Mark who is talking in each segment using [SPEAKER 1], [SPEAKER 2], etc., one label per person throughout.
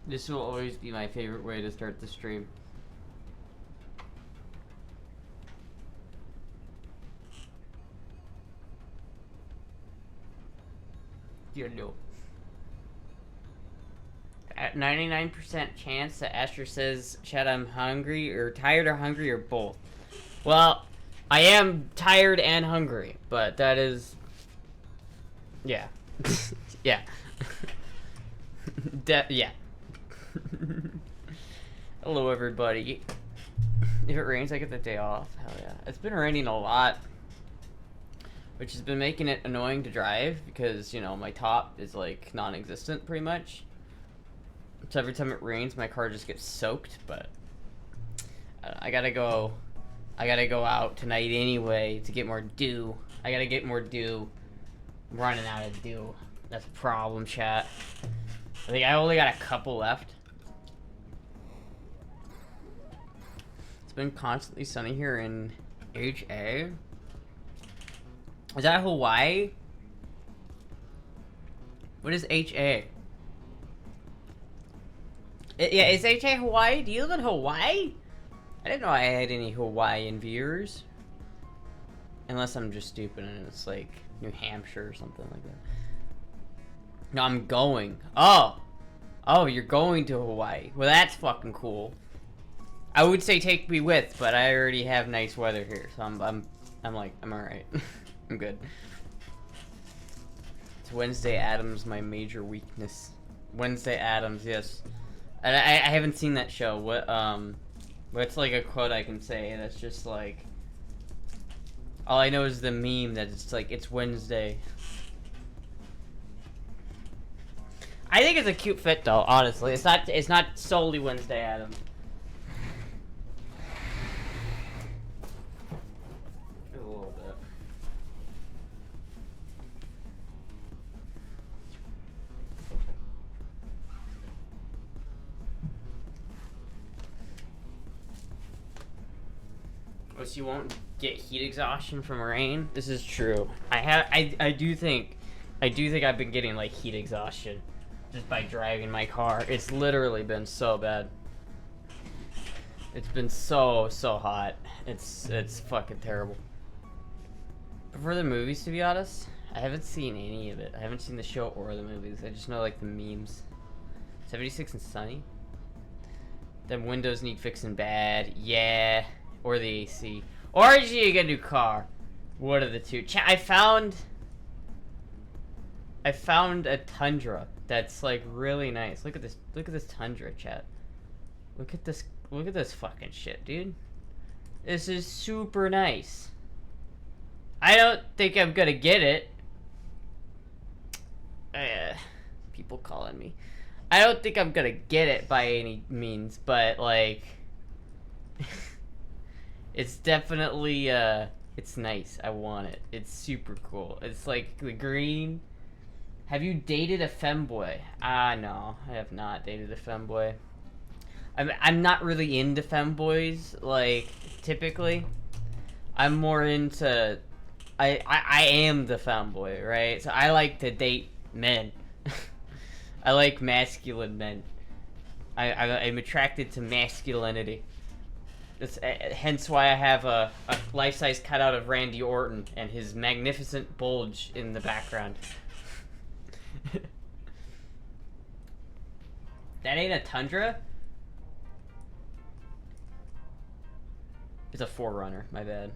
[SPEAKER 1] This will always be my favorite way to start the stream. You know. At 99% chance that Astra says, Chad, I'm hungry, or tired or hungry, or both. Well, I am tired and hungry, but that is... Yeah. Yeah. Yeah. Hello, everybody. If it rains, I get the day off. Hell yeah. It's been raining a lot, which has been making it annoying to drive because, you know, my top is, like, non-existent pretty much. So every time it rains, my car just gets soaked, but I gotta go out tonight anyway to get more dew. I gotta get more dew. I'm running out of dew. That's a problem, chat. I think I only got a couple left. It's been constantly sunny here in HA. Is that Hawaii? What is HA? Yeah, is HA Hawaii? Do you live in Hawaii? I didn't know I had any Hawaiian viewers. Unless I'm just stupid and it's like New Hampshire or something like that. No, I'm going. Oh, you're going to Hawaii. Well, that's fucking cool. I would say take me with, but I already have nice weather here, so I'm alright. I'm good. It's Wednesday Addams, my major weakness. Wednesday Addams, yes. I haven't seen that show. What's like a quote I can say that's just like... All I know is the meme that it's like, it's Wednesday. I think it's a cute fit though, honestly. It's not solely Wednesday Addams. A little bit. Oh, so you won't get heat exhaustion from rain? This is true. I do think I've been getting like heat exhaustion just by driving my car. It's literally been so bad. It's been so hot. It's fucking terrible. Prefer the movies, to be honest. I haven't seen any of it. I haven't seen the show or the movies. I just know like the memes. 76 and sunny. Them windows need fixing bad. Yeah. Or the AC. Or you get a new car. What are the two? I found a Tundra that's like really nice. Look at this. Look at this Tundra, chat. Look at this. Look at this fucking shit, dude. This is super nice. I don't think I'm gonna get it. People calling me. I don't think I'm gonna get it by any means, but like... It's definitely, it's nice. I want it. It's super cool. It's like the green. Have you dated a femboy? No. I have not dated a femboy. I'm not really into femboys, like, typically. I'm more into... I am the femboy, right? So I like to date men. I like masculine men. I'm attracted to masculinity. That's hence why I have a life-size cutout of Randy Orton and his magnificent bulge in the background. That ain't a Tundra? It's a 4Runner, my bad.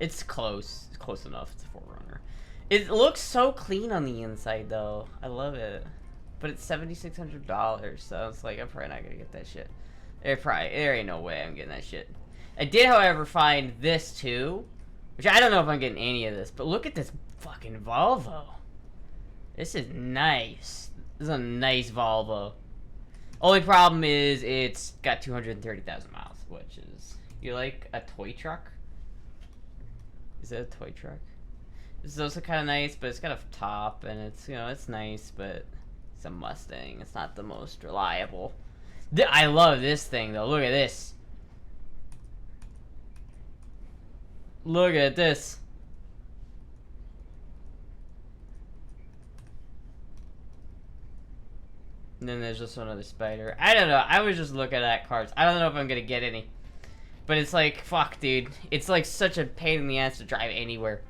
[SPEAKER 1] It's close. It's close enough. It's a 4Runner. It looks so clean on the inside, though. I love it. But it's $7,600, so it's like, I'm probably not gonna get that shit. There ain't no way I'm getting that shit. I did, however, find this too, which I don't know if I'm getting any of this, but look at this fucking Volvo. This is nice. This is a nice Volvo. Only problem is it's got 230,000 miles, which is... You like a toy truck? Is it a toy truck? This is also kind of nice, but it's got a top, and it's, you know, it's nice, but it's a Mustang. It's not the most reliable. I love this thing, though. Look at this. Look at this. And then there's just another spider. I don't know. I was just looking at cards. I don't know if I'm gonna get any. But it's like, fuck, dude. It's like such a pain in the ass to drive anywhere.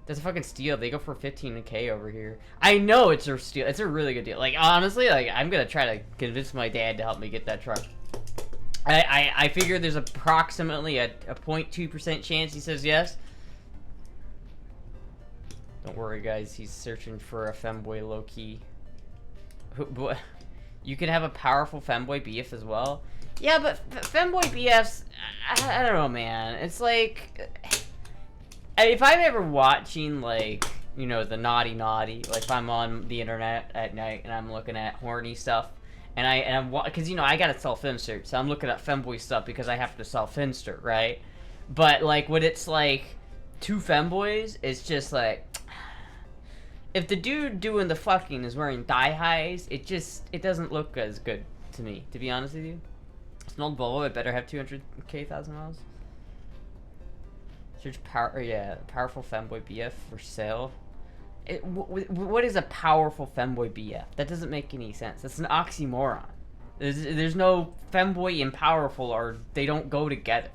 [SPEAKER 1] That's a fucking steal. They go for 15K over here. I know it's a steal. It's a really good deal. Like, honestly, like, I'm gonna try to convince my dad to help me get that truck. I figure there's approximately a 0.2% chance he says yes. Don't worry, guys. He's searching for a femboy low-key. You can have a powerful femboy BF as well. Yeah, but femboy BFs, I don't know, man. It's like, if I'm ever watching, like, you know, the naughty, like if I'm on the internet at night and I'm looking at horny stuff, and I'm because, you know, I gotta self-insert, so I'm looking at femboy stuff because I have to self-insert, right? But like when it's like two femboys, it's just like, if the dude doing the fucking is wearing thigh highs, it doesn't look as good to me, to be honest with you. It's an old Volvo. It better have 200,000 miles. Search power. Yeah, powerful femboy BF for sale. What is a powerful femboy BF? That doesn't make any sense. That's an oxymoron. There's no femboy and powerful, or they don't go together.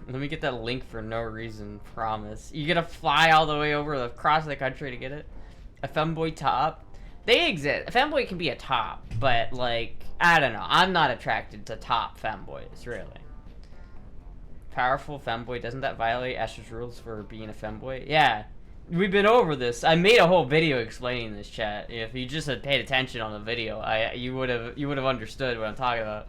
[SPEAKER 1] Let me get that link for no reason, promise. You gonna fly all the way over across the country to get it? A femboy top? They exist. A femboy can be a top, but like, I don't know. I'm not attracted to top femboys, really. Powerful femboy, doesn't that violate Astra's rules for being a femboy? Yeah, we've been over this. I made a whole video explaining this, chat. If you just had paid attention on the video, you would have understood what I'm talking about.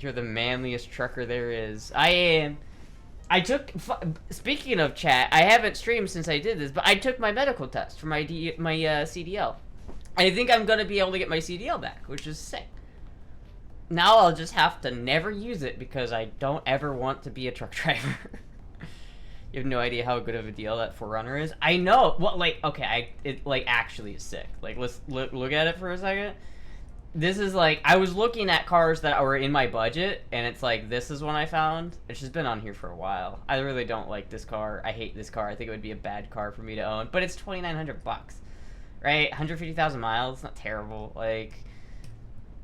[SPEAKER 1] You're the manliest trucker there is. I am. Speaking of chat, I haven't streamed since I did this, but I took my medical test for my CDL. I think I'm gonna be able to get my CDL back, which is sick. Now I'll just have to never use it because I don't ever want to be a truck driver. You have no idea how good of a deal that 4Runner is. I know. Well, like, okay, it like actually is sick. Like, let's look at it for a second. This is like, I was looking at cars that were in my budget, and it's like, this is one I found. It's just been on here for a while. I really don't like this car. I hate this car. I think it would be a bad car for me to own. But it's $2,900 bucks, right? 150,000 miles. Not terrible. Like,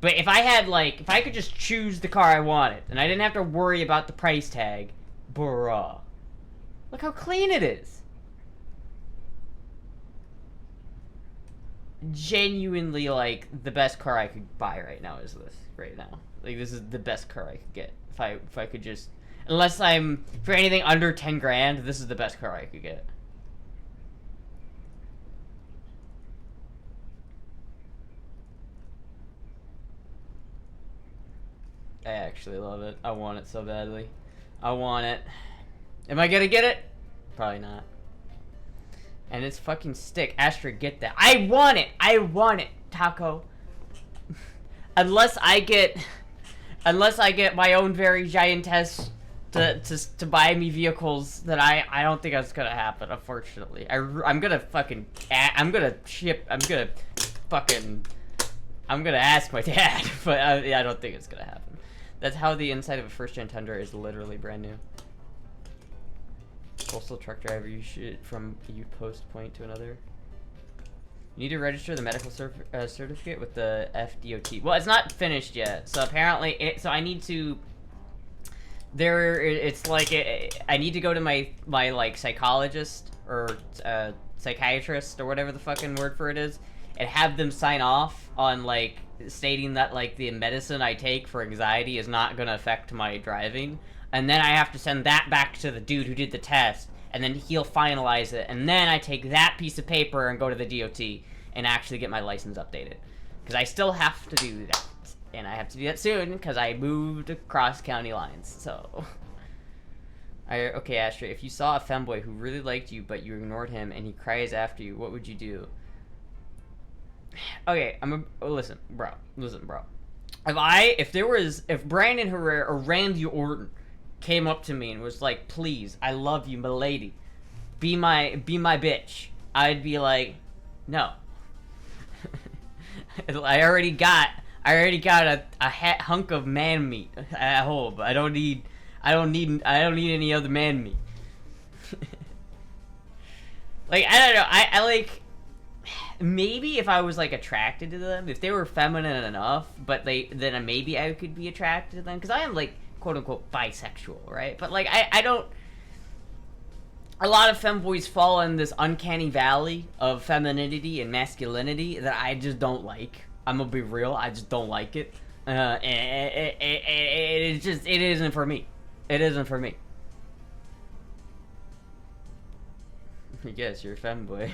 [SPEAKER 1] but if I had like, if I could just choose the car I wanted, and I didn't have to worry about the price tag, bruh. Look how clean it is. Genuinely, like, the best car I could buy right now is this right now. Like, this is the best car I could get if I could just, unless I'm for anything under 10 grand, this is the best car I could get. I actually love it. I want it so badly. I want it. Am I gonna get it? Probably not. And it's fucking stick. Astra, get that. I want it. I want it, Taco. unless I get my own very giantess to buy me vehicles, that I don't think that's gonna happen. Unfortunately, I'm gonna ask my dad, but yeah, I don't think it's gonna happen. That's how the inside of a first-gen Tundra is literally brand new. Postal truck driver, you should post point to another. You need to register the medical certificate with the FDOT. Well, it's not finished yet, so apparently, so I need to. It's like I need to go to my like psychologist or psychiatrist or whatever the fucking word for it is, and have them sign off on like stating that like the medicine I take for anxiety is not gonna affect my driving. And then I have to send that back to the dude who did the test, and then he'll finalize it, and then I take that piece of paper and go to the DOT and actually get my license updated. Because I still have to do that, and I have to do that soon, because I moved across county lines, so... Okay, Astra, if you saw a femboy who really liked you, but you ignored him, and he cries after you, what would you do? Okay, listen, bro. If Brandon Herrera or Randy Orton came up to me and was like, please, I love you, milady, be my bitch, I'd be like, no. I already got a hunk of man meat at home. I don't need any other man meat. Like, I don't know. I like, maybe if I was like attracted to them, if they were feminine enough, but then maybe I could be attracted to them, because I am like quote unquote bisexual, right? But like I don't. A lot of femboys fall in this uncanny valley of femininity and masculinity that I just don't like. I'm gonna be real. I just don't like it. It isn't for me. It isn't for me. Yes, you're a femboy.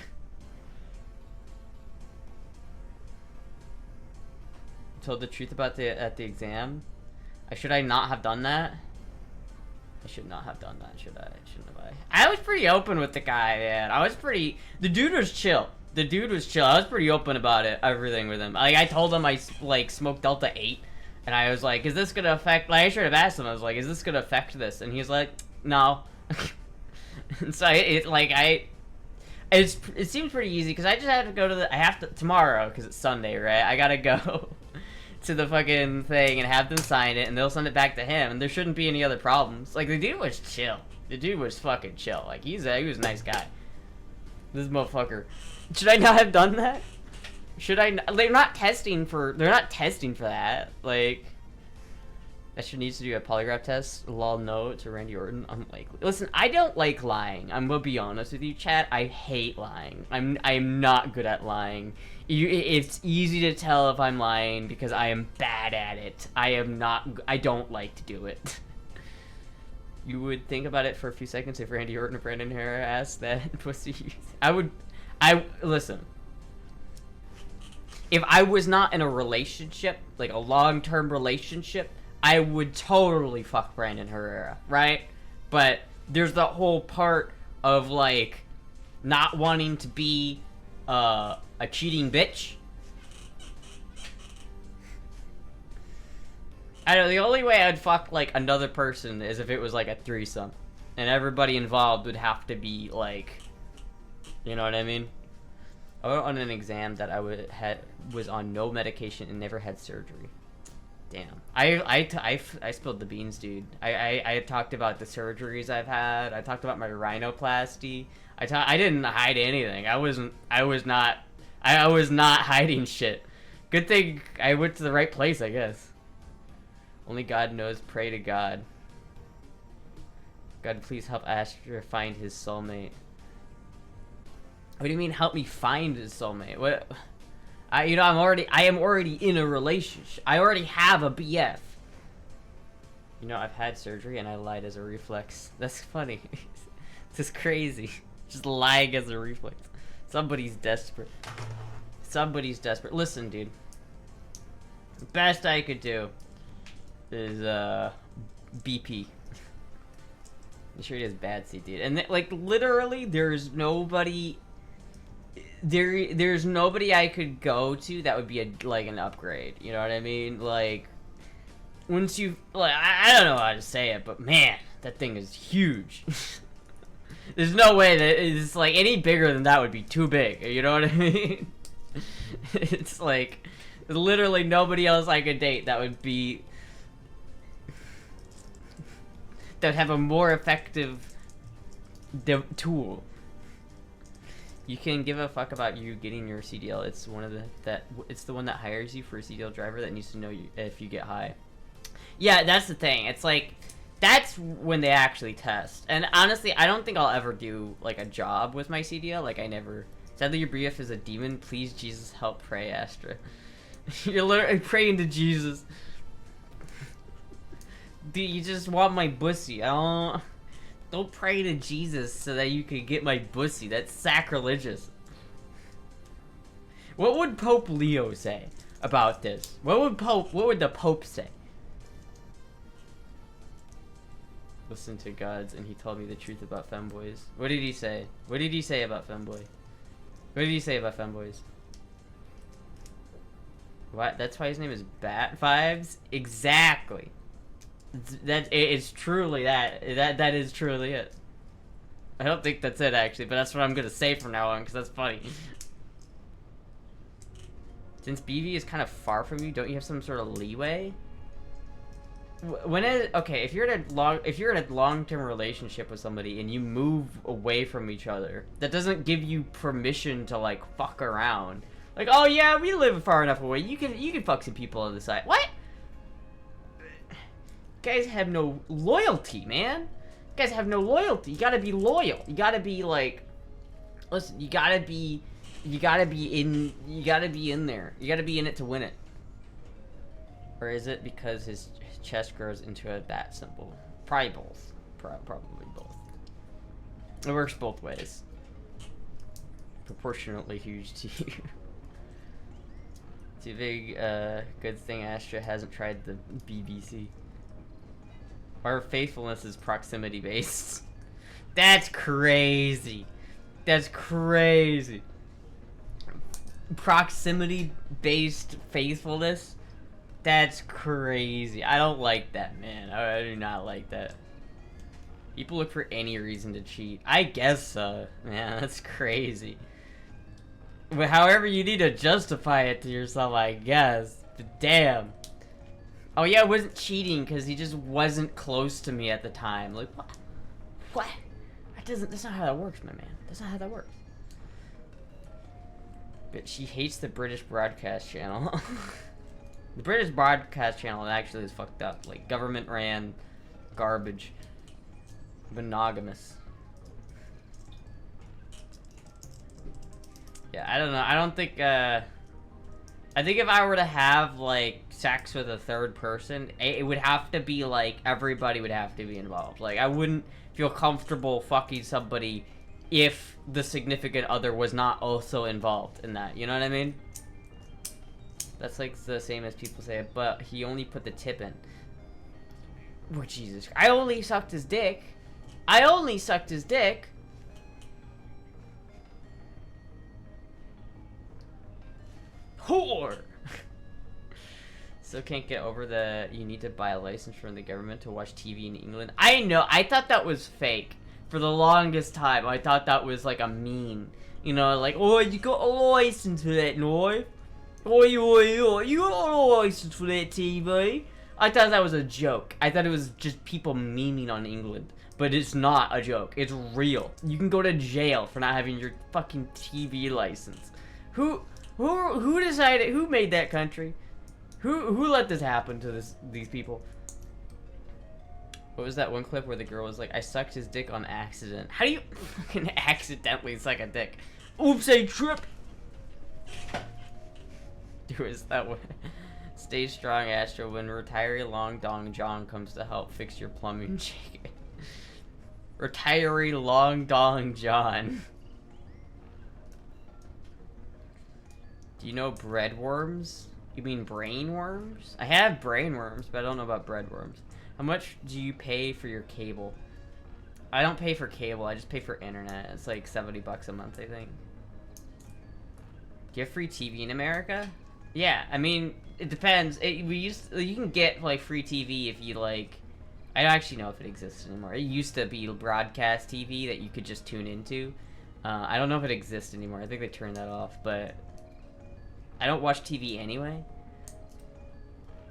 [SPEAKER 1] Told the truth about at the exam. Should I not have done that? I should not have done that, should I? Shouldn't have I? I was pretty open with the guy, man. The dude was chill. The dude was chill. I was pretty open about it, everything with him. Like, I told him I, like, smoked Delta 8. And I was like, is this gonna affect... Like, I should have asked him. I was like, is this gonna affect this? And he's like, no. And so, it seems pretty easy, because I just have to go to tomorrow, because it's Sunday, right? I gotta go to the fucking thing and have them sign it, and they'll send it back to him, and there shouldn't be any other problems. Like, the dude was chill. The dude was fucking chill. Like, he was a nice guy. This motherfucker. Should I not have done that? Should I not? They're not testing for that. Like, Astra needs to do a polygraph test. Lol, no, to Randy Orton. I'm like, listen, I don't like lying. I'm gonna be honest with you, chat. I hate lying. I'm not good at lying. It's easy to tell if I'm lying because I am bad at it. I don't like to do it. You would think about it for a few seconds if Randy Orton or Brandon Hare asked that pussy. Listen. If I was not in a relationship, like a long-term relationship, I would totally fuck Brandon Herrera, right? But there's the whole part of, like, not wanting to be a cheating bitch. I know, the only way I'd fuck, like, another person is if it was, like, a threesome. And everybody involved would have to be, like, you know what I mean? I went on an exam that was on no medication and never had surgery. Damn. I spilled the beans, dude. I talked about the surgeries I've had. I talked about my rhinoplasty. I didn't hide anything. I was not hiding shit. Good thing I went to the right place, I guess. Only God knows. Pray to God. God, please help Astra find his soulmate. What do you mean, help me find his soulmate? What? I am already in a relationship. I already have a BF. You know, I've had surgery and I lied as a reflex. That's funny. This is crazy. Just lying as a reflex. Somebody's desperate. Somebody's desperate. Listen, dude. The best I could do is BP. I'm sure he has bad seat, dude. And like literally, there's nobody. There's nobody I could go to that would be like an upgrade. You know what I mean? Like, once you like, I don't know how to say it, but man, that thing is huge. There's no way that it's like any bigger than that would be too big. You know what I mean? It's like literally nobody else I could date that would have a more effective tool. You can give a fuck about you getting your CDL. It's it's the one that hires you for a CDL driver that needs to know you if you get high. Yeah, that's the thing. It's like that's when they actually test. And honestly, I don't think I'll ever do like a job with my CDL. Like I never. Sadly, your BF is a demon. Please, Jesus, help. Pray, Astra. You're literally praying to Jesus. Dude, you just want my pussy. Don't pray to Jesus so that you can get my pussy. That's sacrilegious. What would Pope Leo say about this? What would the Pope say? Listen to gods, and he told me the truth about femboys. What did he say? What did he say about femboy? What did he say about femboys? What? That's why his name is Bat Vibes? Exactly. It's truly that is truly it. I don't think that's it actually, but that's what I'm gonna say from now on because that's funny. Since BV is kind of far from you, don't you have some sort of leeway? Okay, if you're in a long-term relationship with somebody and you move away from each other, that doesn't give you permission to like fuck around. Like, oh yeah, we live far enough away. You can fuck some people on the side. What? Guys have no loyalty, man. Guys have no loyalty. You gotta be loyal. You gotta be like, listen. You gotta be in there. You gotta be in it to win it. Or is it because his chest grows into a bat symbol? Probably both. Probably both. It works both ways. Proportionately huge to you. It's a big good thing Astra hasn't tried the BBC. Our faithfulness is proximity based. That's crazy. That's crazy. Proximity based faithfulness? That's crazy. I don't like that, man. I do not like that. People look for any reason to cheat. I guess so. Man, that's crazy. But however you need to justify it to yourself, I guess. But damn. Oh yeah, I wasn't cheating because he just wasn't close to me at the time. Like, what? What? That's not how that works, my man. That's not how that works. But she hates the British broadcast channel. The British broadcast channel actually is fucked up. Like, government ran garbage. Monogamous. Yeah, I don't know. I don't think, I think if I were to have, like, sex with a third person, it would have to be, like, everybody would have to be involved. Like, I wouldn't feel comfortable fucking somebody if the significant other was not also involved in that. You know what I mean? That's like the same as people say, but he only put the tip in. Oh, Jesus. I only sucked his dick. I only sucked his dick. Whore! Still can't get over the you need to buy a license from the government to watch TV in England. I know. I thought that was fake. For the longest time, I thought that was like a meme. You know, like, oh, you got a license for that, no? Oi, oi, oi, you got a license for that TV? I thought that was a joke. I thought it was just people memeing on England. But it's not a joke. It's real. You can go to jail for not having your fucking TV license. Who decided, who made that country? Who let this happen to these people? What was that one clip where the girl was like, I sucked his dick on accident? How do you fucking accidentally suck a dick? Oops, I tripped. Who is that one? Stay strong, Astra. When retiree Long Dong John comes to help fix your plumbing chicken. Retiree Long Dong John. Do you know breadworms? You mean brain worms? I have brain worms, but I don't know about bread worms. How much do you pay for your cable? I don't pay for cable. I just pay for internet. It's like $70 a month, I think. Do you have free TV in America? Yeah, I mean, it depends. You can get like free TV if you like. I don't actually know if it exists anymore. It used to be broadcast TV that you could just tune into. I don't know if it exists anymore. I think they turned that off, but I don't watch TV anyway.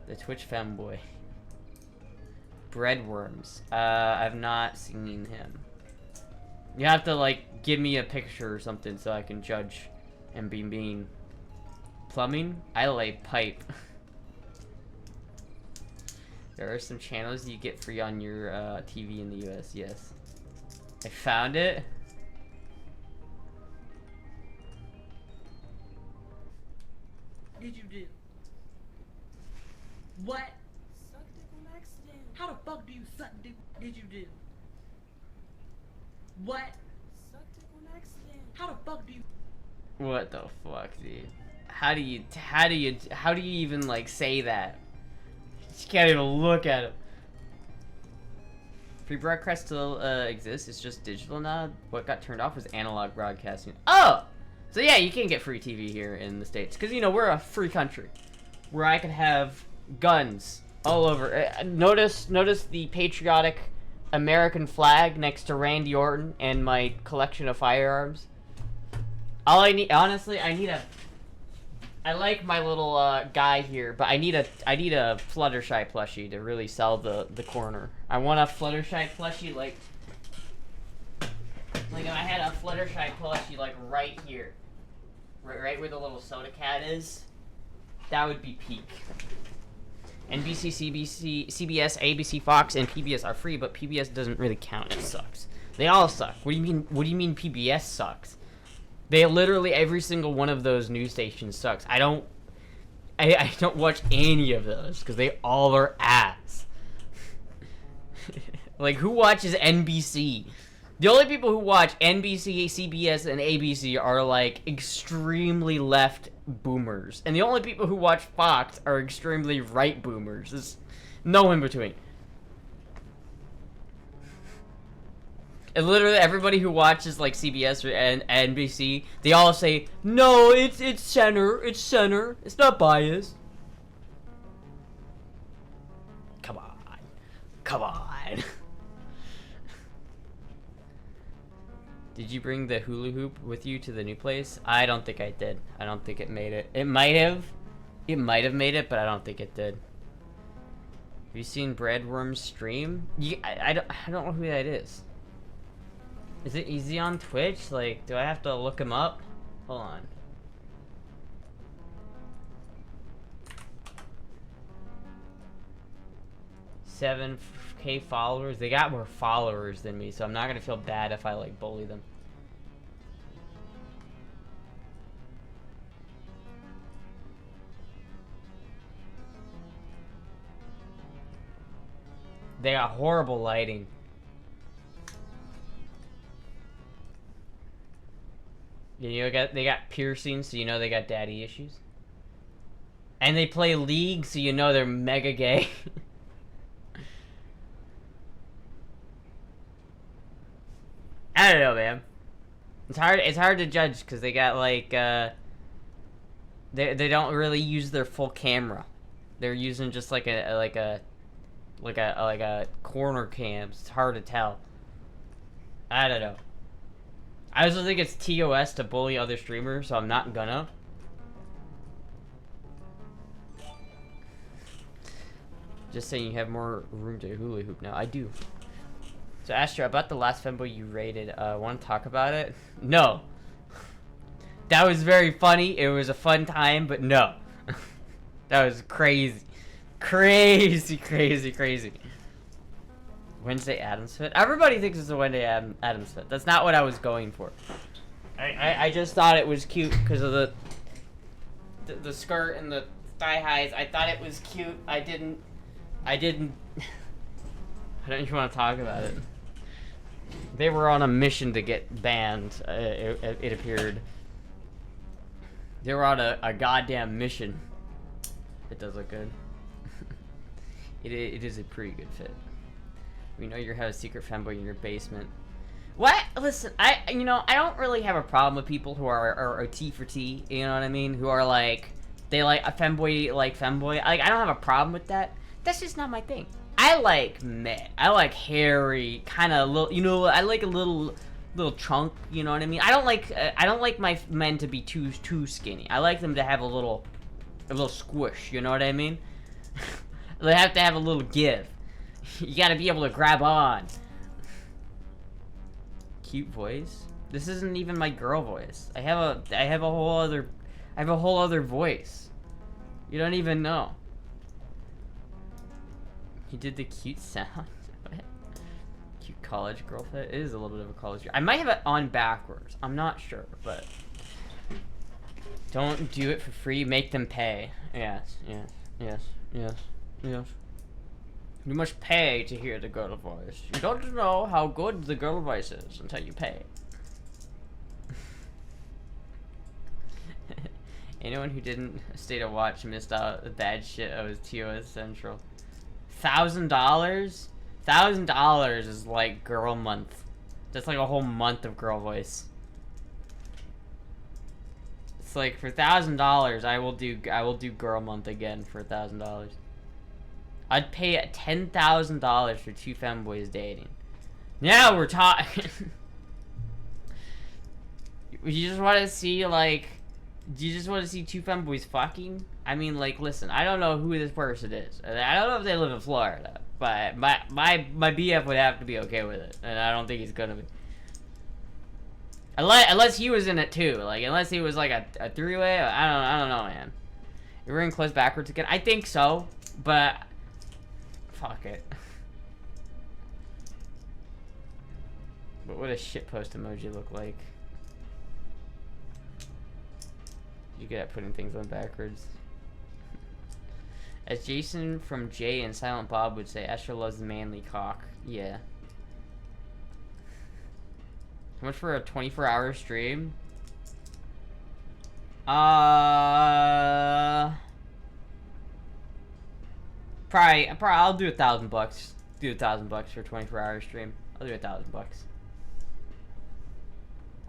[SPEAKER 1] The Twitch femboy. Breadworms. I've not seen him. You have to like give me a picture or something so I can judge and be mean. Plumbing? I lay pipe. There are some channels you get free on your TV in the US, yes. I found it.
[SPEAKER 2] Did you do? What? Suck dick on accident. How the fuck do you suck dick? Did you do? What? Suck dick on accident. How the fuck do you?
[SPEAKER 1] What the fuck, dude? How do you even like say that? You can't even look at it. Free broadcast still exists. It's just digital now. What got turned off was analog broadcasting. Oh, so yeah, you can get free TV here in the States because you know we're a free country where I can have guns all over. Notice the patriotic American flag next to Randy Orton and my collection of firearms. All I need, honestly, I need a I like my little guy here, but I need a Fluttershy plushie to really sell the corner. I want a Fluttershy plushie like if I had a Fluttershy plushie like right here, right where the little soda cat is. That would be peak. NBC, CBS, ABC, Fox, and PBS are free, but PBS doesn't really count. It sucks. They all suck. What do you mean? What do you mean PBS sucks? They literally every single one of those news stations sucks. I don't watch any of those because they all are ass. Like who watches NBC? The only people who watch NBC, CBS, and ABC are like extremely left boomers, and the only people who watch Fox are extremely right boomers. There's no in between. And literally everybody who watches like CBS and NBC, they all say, "No, it's center. It's center. It's not biased." Come on, come on. Did you bring the hula hoop with you to the new place? I don't think I did. I don't think it made it. It might have. It might have made it, but I don't think it did. Have you seen Breadworm's stream? I don't know who that is. Is it easy on Twitch? Like, do I have to look him up? Hold on. $7K followers. They got more followers than me, so I'm not gonna feel bad if I like bully them. They got horrible lighting. You know, they got piercings, so you know they got daddy issues. And they play League, so you know they're mega gay. I don't know, man. It's hard to judge because they got like they don't really use their full camera. They're using just like a corner cam. It's hard to tell. I don't know. I also think it's TOS to bully other streamers, so I'm not gonna. Just saying, you have more room to hula hoop now. I do. So Astra, about the last femboy you rated, want to talk about it? No. That was very funny. It was a fun time, but no. That was crazy. Crazy, crazy, crazy. Wednesday Addams fit? Everybody thinks it's a Wednesday Addams fit. That's not what I was going for. I just thought it was cute because of the skirt and the thigh highs. I thought it was cute. I didn't I don't even want to talk about it. They were on a mission to get banned, it appeared. They were on a goddamn mission. It does look good. It is a pretty good fit. We know you have a secret femboy in your basement. What? Listen, I don't really have a problem with people who are T for T, you know what I mean? Who are like, they like a femboy, like femboy. I don't have a problem with that. That's just not my thing. I like men. I like hairy, kind of little, I like a little chunk, you know what I mean? I don't like my men to be too skinny. I like them to have a little squish, you know what I mean? They have to have a little give. You gotta be able to grab on. Cute voice. This isn't even my girl voice. I have a whole other voice. You don't even know. He did the cute sound. Cute college girl fit. It is a little bit of a college. I might have it on backwards. I'm not sure, but don't do it for free. Make them pay. Yes. You must pay to hear the girl voice. You don't know how good the girl voice is until you pay. Anyone who didn't stay to watch missed out the bad shit of his TOS Central. $1,000? $1,000 is like girl month. That's like a whole month of girl voice. It's like for $1,000, I will do girl month again for $1,000. I'd pay $10,000 for two femboys dating. Now we're talking. You just want to see like Do you just want to see two femboys fucking? I mean, like, listen, I don't know who this person is. I don't know if they live in Florida, but my BF would have to be okay with it, and I don't think he's gonna be. Unless he was in it too, like, unless he was like a three-way. I don't know, man. You're in close backwards again. I think so, but fuck it. What would a shitpost emoji look like? You good at putting things on backwards. As Jason from Jay and Silent Bob would say, Astra loves the manly cock. Yeah. How much for a 24-hour stream? Probably I'll do $1,000. Do $1,000 for a 24-hour stream. I'll do $1,000.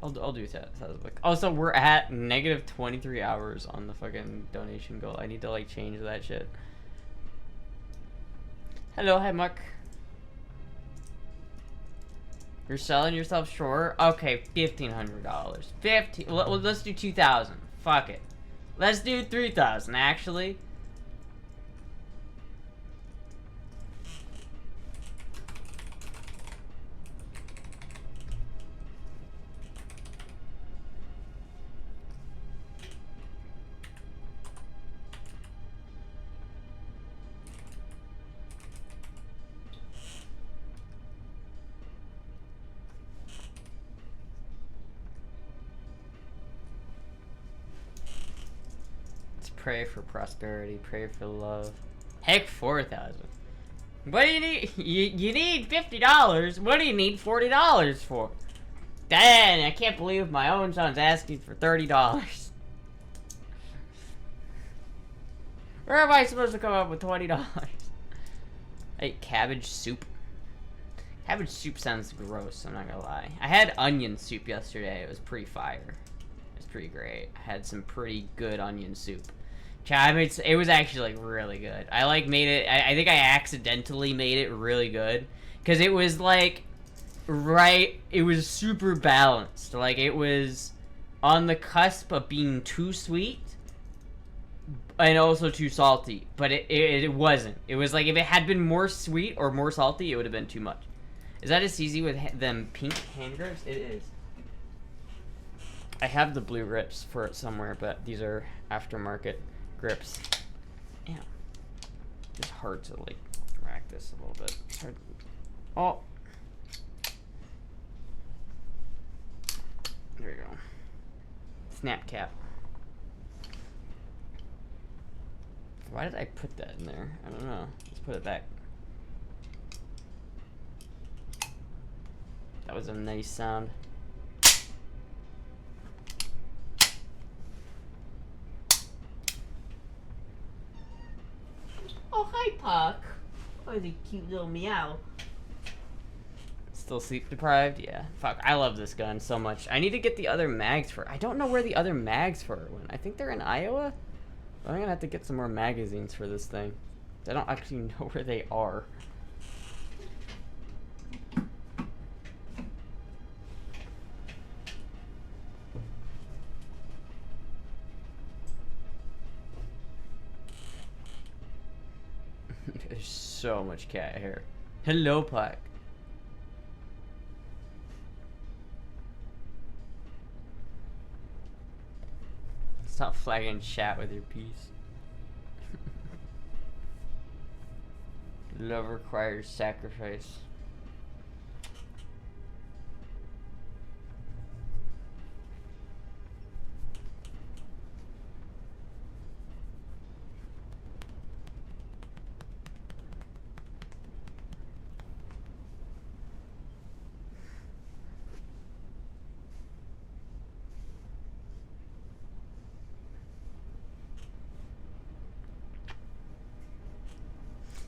[SPEAKER 1] I'll do $1,000. Also, we're at negative 23 hours on the fucking donation goal. I need to like change that shit. Hello, hi Muck. You're selling yourself short? Okay, $1,500. Well, let's do 2,000. Fuck it. Let's do 3,000 actually. Pray for prosperity, pray for love. Heck, 4,000. What do you need? You need $50. What do you need $40 for? Dang, I can't believe my own son's asking for $30. Where am I supposed to come up with $20? I ate cabbage soup. Cabbage soup sounds gross, I'm not gonna lie. I had onion soup yesterday, it was pretty fire. It was pretty great. I had some pretty good onion soup. It was actually like really good. I like made it. I think I accidentally made it really good because it was like right. It was super balanced. Like it was on the cusp of being too sweet and also too salty. But it wasn't. It was like if it had been more sweet or more salty, it would have been too much. Is that a CZ with them pink hand grips? It is. I have the blue grips for it somewhere, but these are aftermarket grips. Damn. It's hard to like rack this a little bit. It's hard. Oh. There we go. Snap cap. Why did I put that in there? I don't know. Let's put it back. That was a nice sound. Oh, hi, Puck. Oh, the cute little meow. Still sleep deprived? Yeah. Fuck, I love this gun so much. I need to get the other mags for it. I don't know where the other mags for it went. I think they're in Iowa. I'm gonna have to get some more magazines for this thing. I don't actually know where they are. There's so much cat hair. Hello, Puck. Stop flagging chat with your piece. Love requires sacrifice.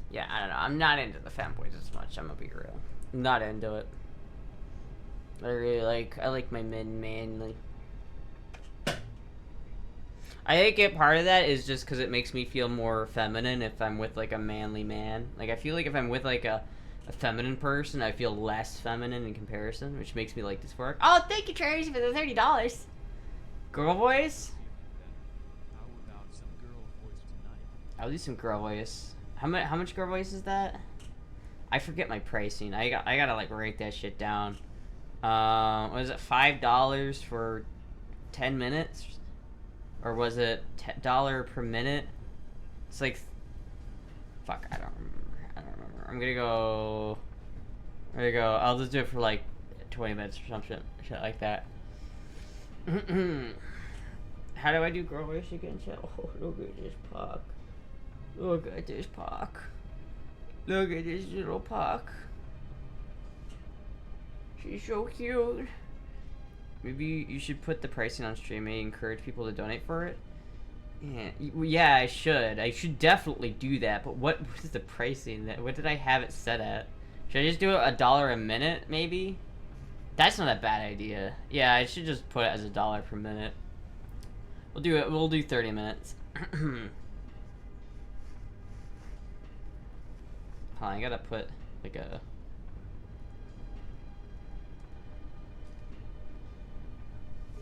[SPEAKER 1] Yeah, I don't know. I'm not into the fanboys as much. I'm gonna be real. I'm not into it. I like my men manly. I think part of that is just because it makes me feel more feminine if I'm with like a manly man. Like I feel like if I'm with like a feminine person, I feel less feminine in comparison, which makes me like this work. Oh, thank you, Tracy, for the $30. Girl voice? I'll do some girl voice. How much girl voice is that? I forget my pricing. I gotta like write that shit down. Was it $5 for 10 minutes, or was it $10 per minute? It's like, fuck, I don't remember. I'm gonna go. There you go. I'll just do it for like 20 minutes or something, shit like that. How do I do girl voice again? Oh, look at this puck. Look at this puck. Look at this little puck. She's so cute. Maybe you should put the pricing on stream. Maybe encourage people to donate for it. Yeah, I should. I should definitely do that. But what is the pricing? What did I have it set at? Should I just do it $1 a minute, maybe? That's not a bad idea. Yeah, I should just put it as $1 per minute. We'll do it. We'll do 30 minutes. Hold on, I gotta put like a.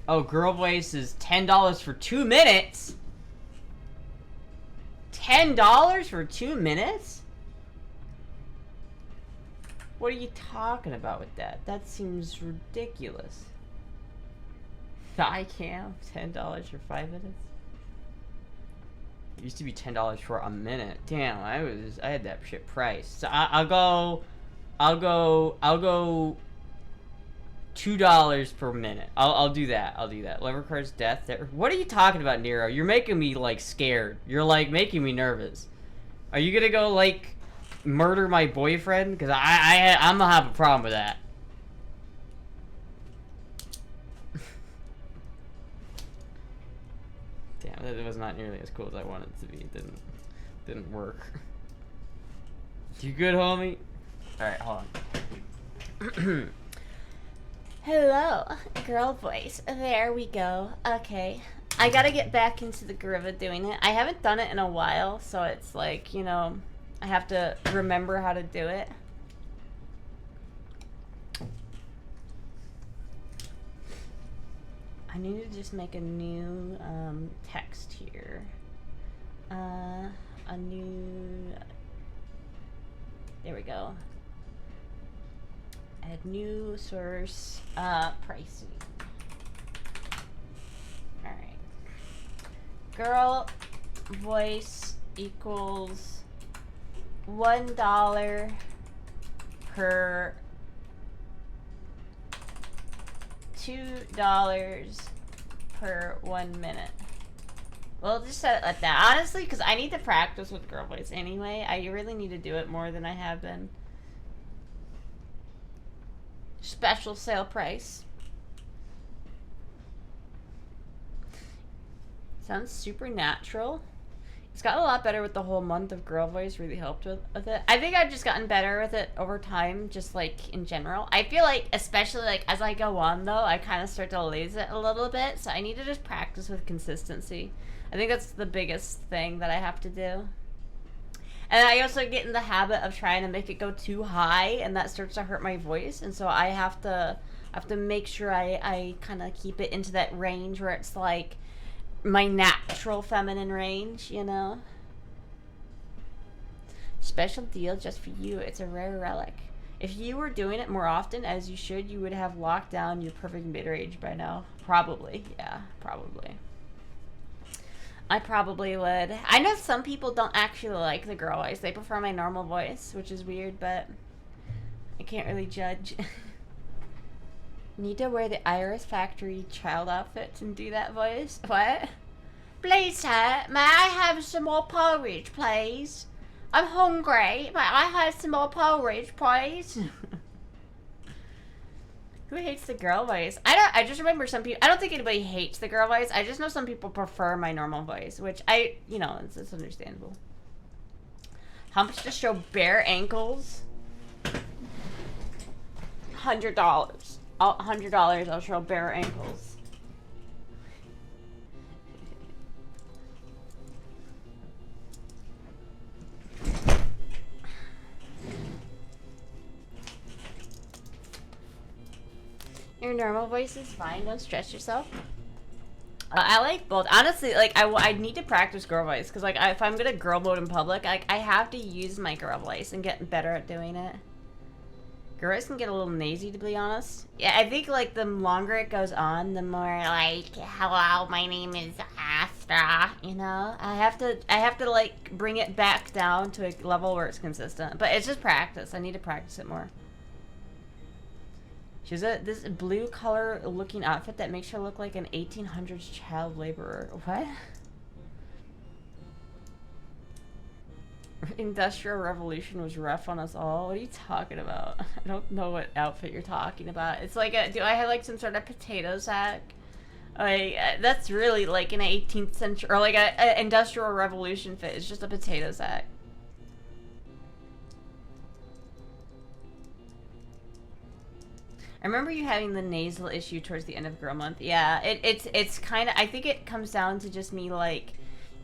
[SPEAKER 1] Oh, girl voice is $10 for 2 minutes. $10 for 2 minutes? What are you talking about with that? That seems ridiculous. Thigh cam, $10 for 5 minutes? It used to be $10 for a minute. Damn, I had that shit priced. So I'll go $2 per minute. I'll do that. I'll do that. Levercard's death there. What are you talking about, Nero? You're making me like scared. You're like making me nervous. Are you gonna go like murder my boyfriend? Because I'm gonna have a problem with that. Damn, that was not nearly as cool as I wanted it to be. It didn't work. You good, homie? All right, hold on. Hello, girl voice. There we go. Okay. I gotta get back into the groove of doing it. I haven't done it in a while, so it's like, you know, I have to remember how to do it. I need to just make a new text here. A new... There we go. Add new source, pricing. Alright. Girl voice equals $1 per $2 per 1 minute. We'll just set it like that. Honestly, because I need to practice with girl voice anyway. I really need to do it more than I have been. Special sale price. Sounds super natural. It's gotten a lot better with the whole month of girl voice. Really helped with it. I think I've just gotten better with it over time, just like in general. I feel like, especially like as I go on though, I kind of start to lose it a little bit. So I need to just practice with consistency. I think that's the biggest thing that I have to do. And I also get in the habit of trying to make it go too high, and that starts to hurt my voice. And so I have to make sure I kind of keep it into that range where it's like my natural feminine range, you know? Special deal just for you. It's a rare relic. If you were doing it more often, as you should, you would have locked down your perfect mid-range by now. Probably. Yeah, probably. I probably would. I know some people don't actually like the girl voice. They prefer my normal voice, which is weird, but I can't really judge. Need to wear the Iris Factory child outfits and do that voice? What? Please, sir, may I have some more porridge, please? I'm hungry. May I have some more porridge, please? Who hates the girl voice? I just remember some people. I don't think anybody hates the girl voice. I just know some people prefer my normal voice, which it's understandable. How much to show bare ankles? $100. $100. I'll show bare ankles. Your normal voice is fine. Don't stress yourself. I like both. Honestly, like, I need to practice girl voice. Because, like, if I'm gonna girl mode in public, like, I have to use my girl voice and get better at doing it. Girls can get a little nazy, to be honest. Yeah, I think, like, the longer it goes on, the more, like, hello, my name is Astra, you know? I have to, like, bring it back down to a level where it's consistent. But it's just practice. I need to practice it more. She has this blue color looking outfit that makes her look like an 1800s child laborer. What? Industrial Revolution was rough on us all. What are you talking about? I don't know what outfit you're talking about. It's like do I have like some sort of potato sack? Like that's really like an 18th century or like a Industrial Revolution fit. It's just a potato sack. I remember you having the nasal issue towards the end of Girl Month. Yeah, it's kind of. I think it comes down to just me like.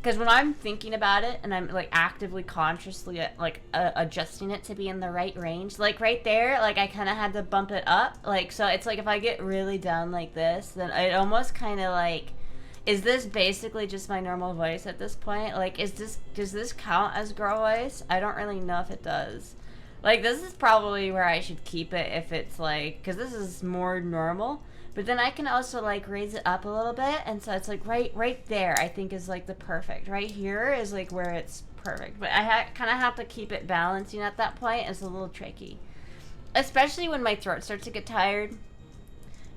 [SPEAKER 1] Because when I'm thinking about it and I'm like actively, consciously like adjusting it to be in the right range, like right there, like I kind of had to bump it up. Like, so it's like if I get really down like this, then it almost kind of like, is this basically just my normal voice at this point? Like, does this count as girl voice? I don't really know if it does. Like, this is probably where I should keep it if it's like, because this is more normal. But then I can also like raise it up a little bit, and so it's like right there I think is like the perfect. Right here is like where it's perfect. But I kind of have to keep it balancing at that point. It's a little tricky, especially when my throat starts to get tired.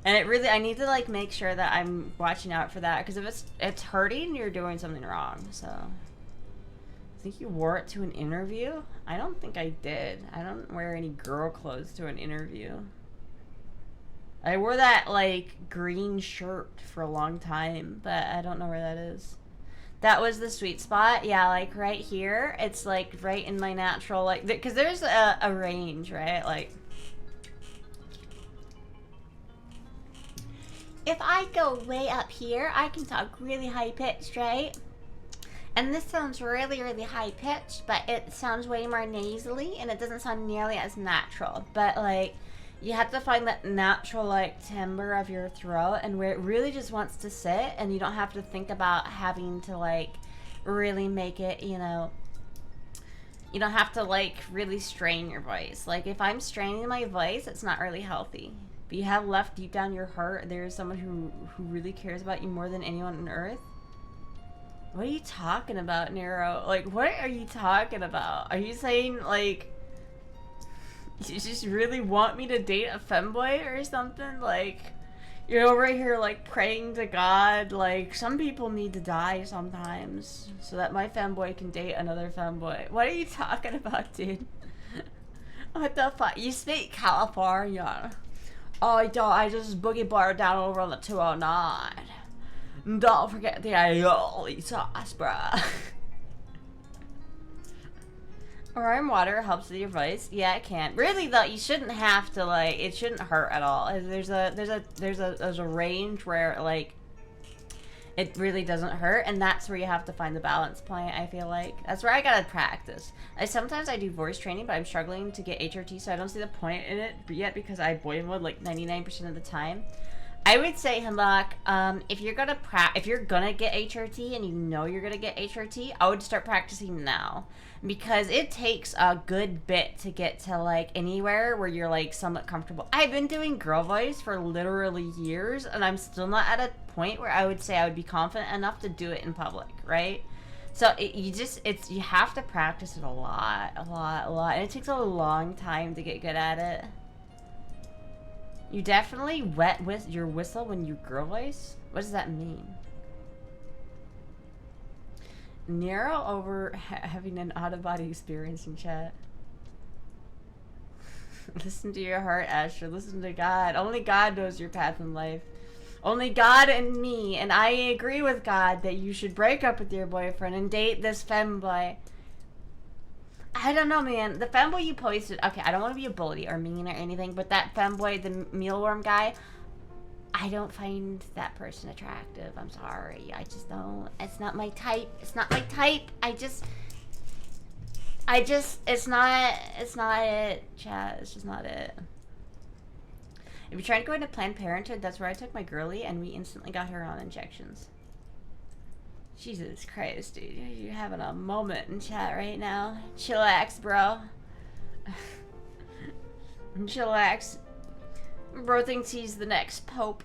[SPEAKER 1] And it really, I need to like make sure that I'm watching out for that, because if it's hurting, you're doing something wrong. So I think you wore it to an interview. I don't think I did. I don't wear any girl clothes to an interview. I wore that, like, green shirt for a long time, but I don't know where that is. That was the sweet spot. Yeah, like, right here. It's, like, right in my natural, like, because there's a range, right? Like, if I go way up here, I can talk really high-pitched, right? And this sounds really, really high-pitched, but it sounds way more nasally, and it doesn't sound nearly as natural. But, like, you have to find that natural, like, timbre of your throat and where it really just wants to sit, and you don't have to think about having to, like, really make it, you know, you don't have to, like, really strain your voice. Like, if I'm straining my voice, it's not really healthy. But you have left deep down your heart, there's someone who really cares about you more than anyone on earth. What are you talking about, Nero? Like, what are you talking about? Are you saying, like, you just really want me to date a femboy or something? Like, you're over here, like, praying to God. Like, some people need to die sometimes so that my femboy can date another femboy. What are you talking about, dude? What the fuck? You speak California. Oh, I just boogie bar down over on the 209. Don't forget the aioli sauce, bruh. Warm water helps with your voice. Yeah, it can. Really though, you shouldn't have to, like, it shouldn't hurt at all. There's a range where, like, it really doesn't hurt, and that's where you have to find the balance point. I feel like that's where I gotta practice. Sometimes I do voice training, but I'm struggling to get HRT, so I don't see the point in it yet because I boy mode like 99% of the time. I would say, Hemlock, if you're gonna get HRT and you know you're gonna get HRT, I would start practicing now, because it takes a good bit to get to, like, anywhere where you're, like, somewhat comfortable. I've been doing girl voice for literally years, and I'm still not at a point where I would say I would be confident enough to do it in public, right? So you have to practice it a lot, and it takes a long time to get good at it. You definitely wet with your whistle when you girl voice? What does that mean? Nero over having an out-of-body experience in chat. Listen to your heart, Astra. Listen to God. Only God knows your path in life. Only God and me. And I agree with God that you should break up with your boyfriend and date this femboy. I don't know, man. The femboy you posted... Okay, I don't want to be a bully or mean or anything, but that femboy, the mealworm guy... I don't find that person attractive. I'm sorry. I just don't. It's not my type. It's not my type. It's not it, chat. It's just not it. If you're trying to go into Planned Parenthood, that's where I took my girly, and we instantly got her on injections. Jesus Christ, dude. You're having a moment in chat right now. Chillax, bro. Chillax. Bro thinks he's the next pope.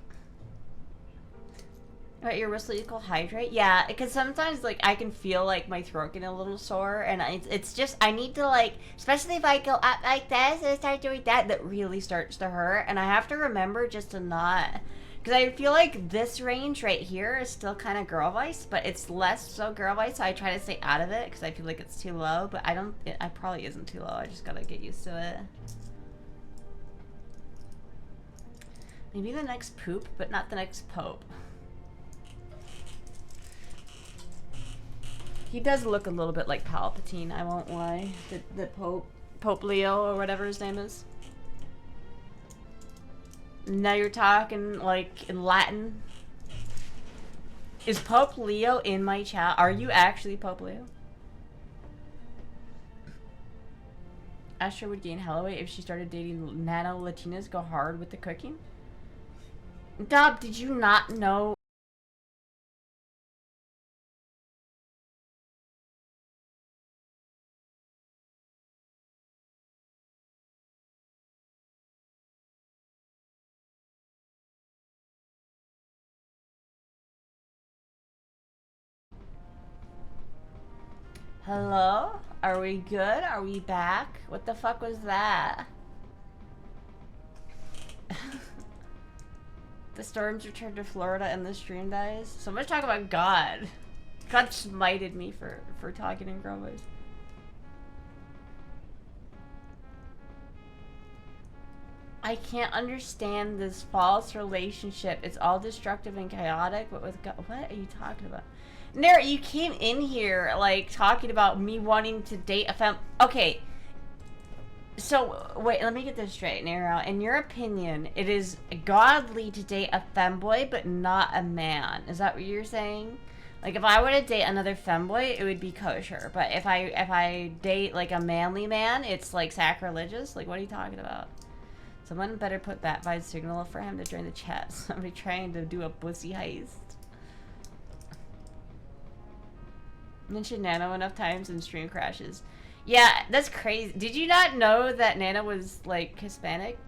[SPEAKER 1] Right, your wrist equal hydrate? Yeah, because sometimes, like, I can feel, like, my throat getting a little sore, and it's just, I need to, like, especially if I go up like this and start doing that really starts to hurt, and I have to remember just to not, because I feel like this range right here is still kind of girl voice, but it's less so girl voice, so I try to stay out of it, because I feel like it's too low, but I probably isn't too low, I just gotta get used to it. Maybe the next poop, but not the next pope. He does look a little bit like Palpatine, I won't lie. The Pope Leo or whatever his name is. Now you're talking like in Latin. Is Pope Leo in my chat? Are you actually Pope Leo? Astra would gain hella weight if she started dating nano Latinas, go hard with the cooking. Dob, did you not know? Hello? Are we good? Are we back? What the fuck was that? The storms returned to Florida and the stream dies. So much talk about God. God smited me for talking in girl voice. I can't understand this false relationship. It's all destructive and chaotic, but with God, what are you talking about? Nara, you came in here, like, talking about me wanting to date a femme. Okay. So, wait, let me get this straight, Nara. In your opinion, it is godly to date a femboy, but not a man. Is that what you're saying? Like, if I were to date another femboy, it would be kosher. But if I date, like, a manly man, it's, like, sacrilegious? Like, what are you talking about? Someone better put that by signal for him to join the chat. Somebody trying to do a pussy heist. Mentioned Nano enough times and stream crashes. Yeah, that's crazy. Did you not know that Nana was, like, Hispanic,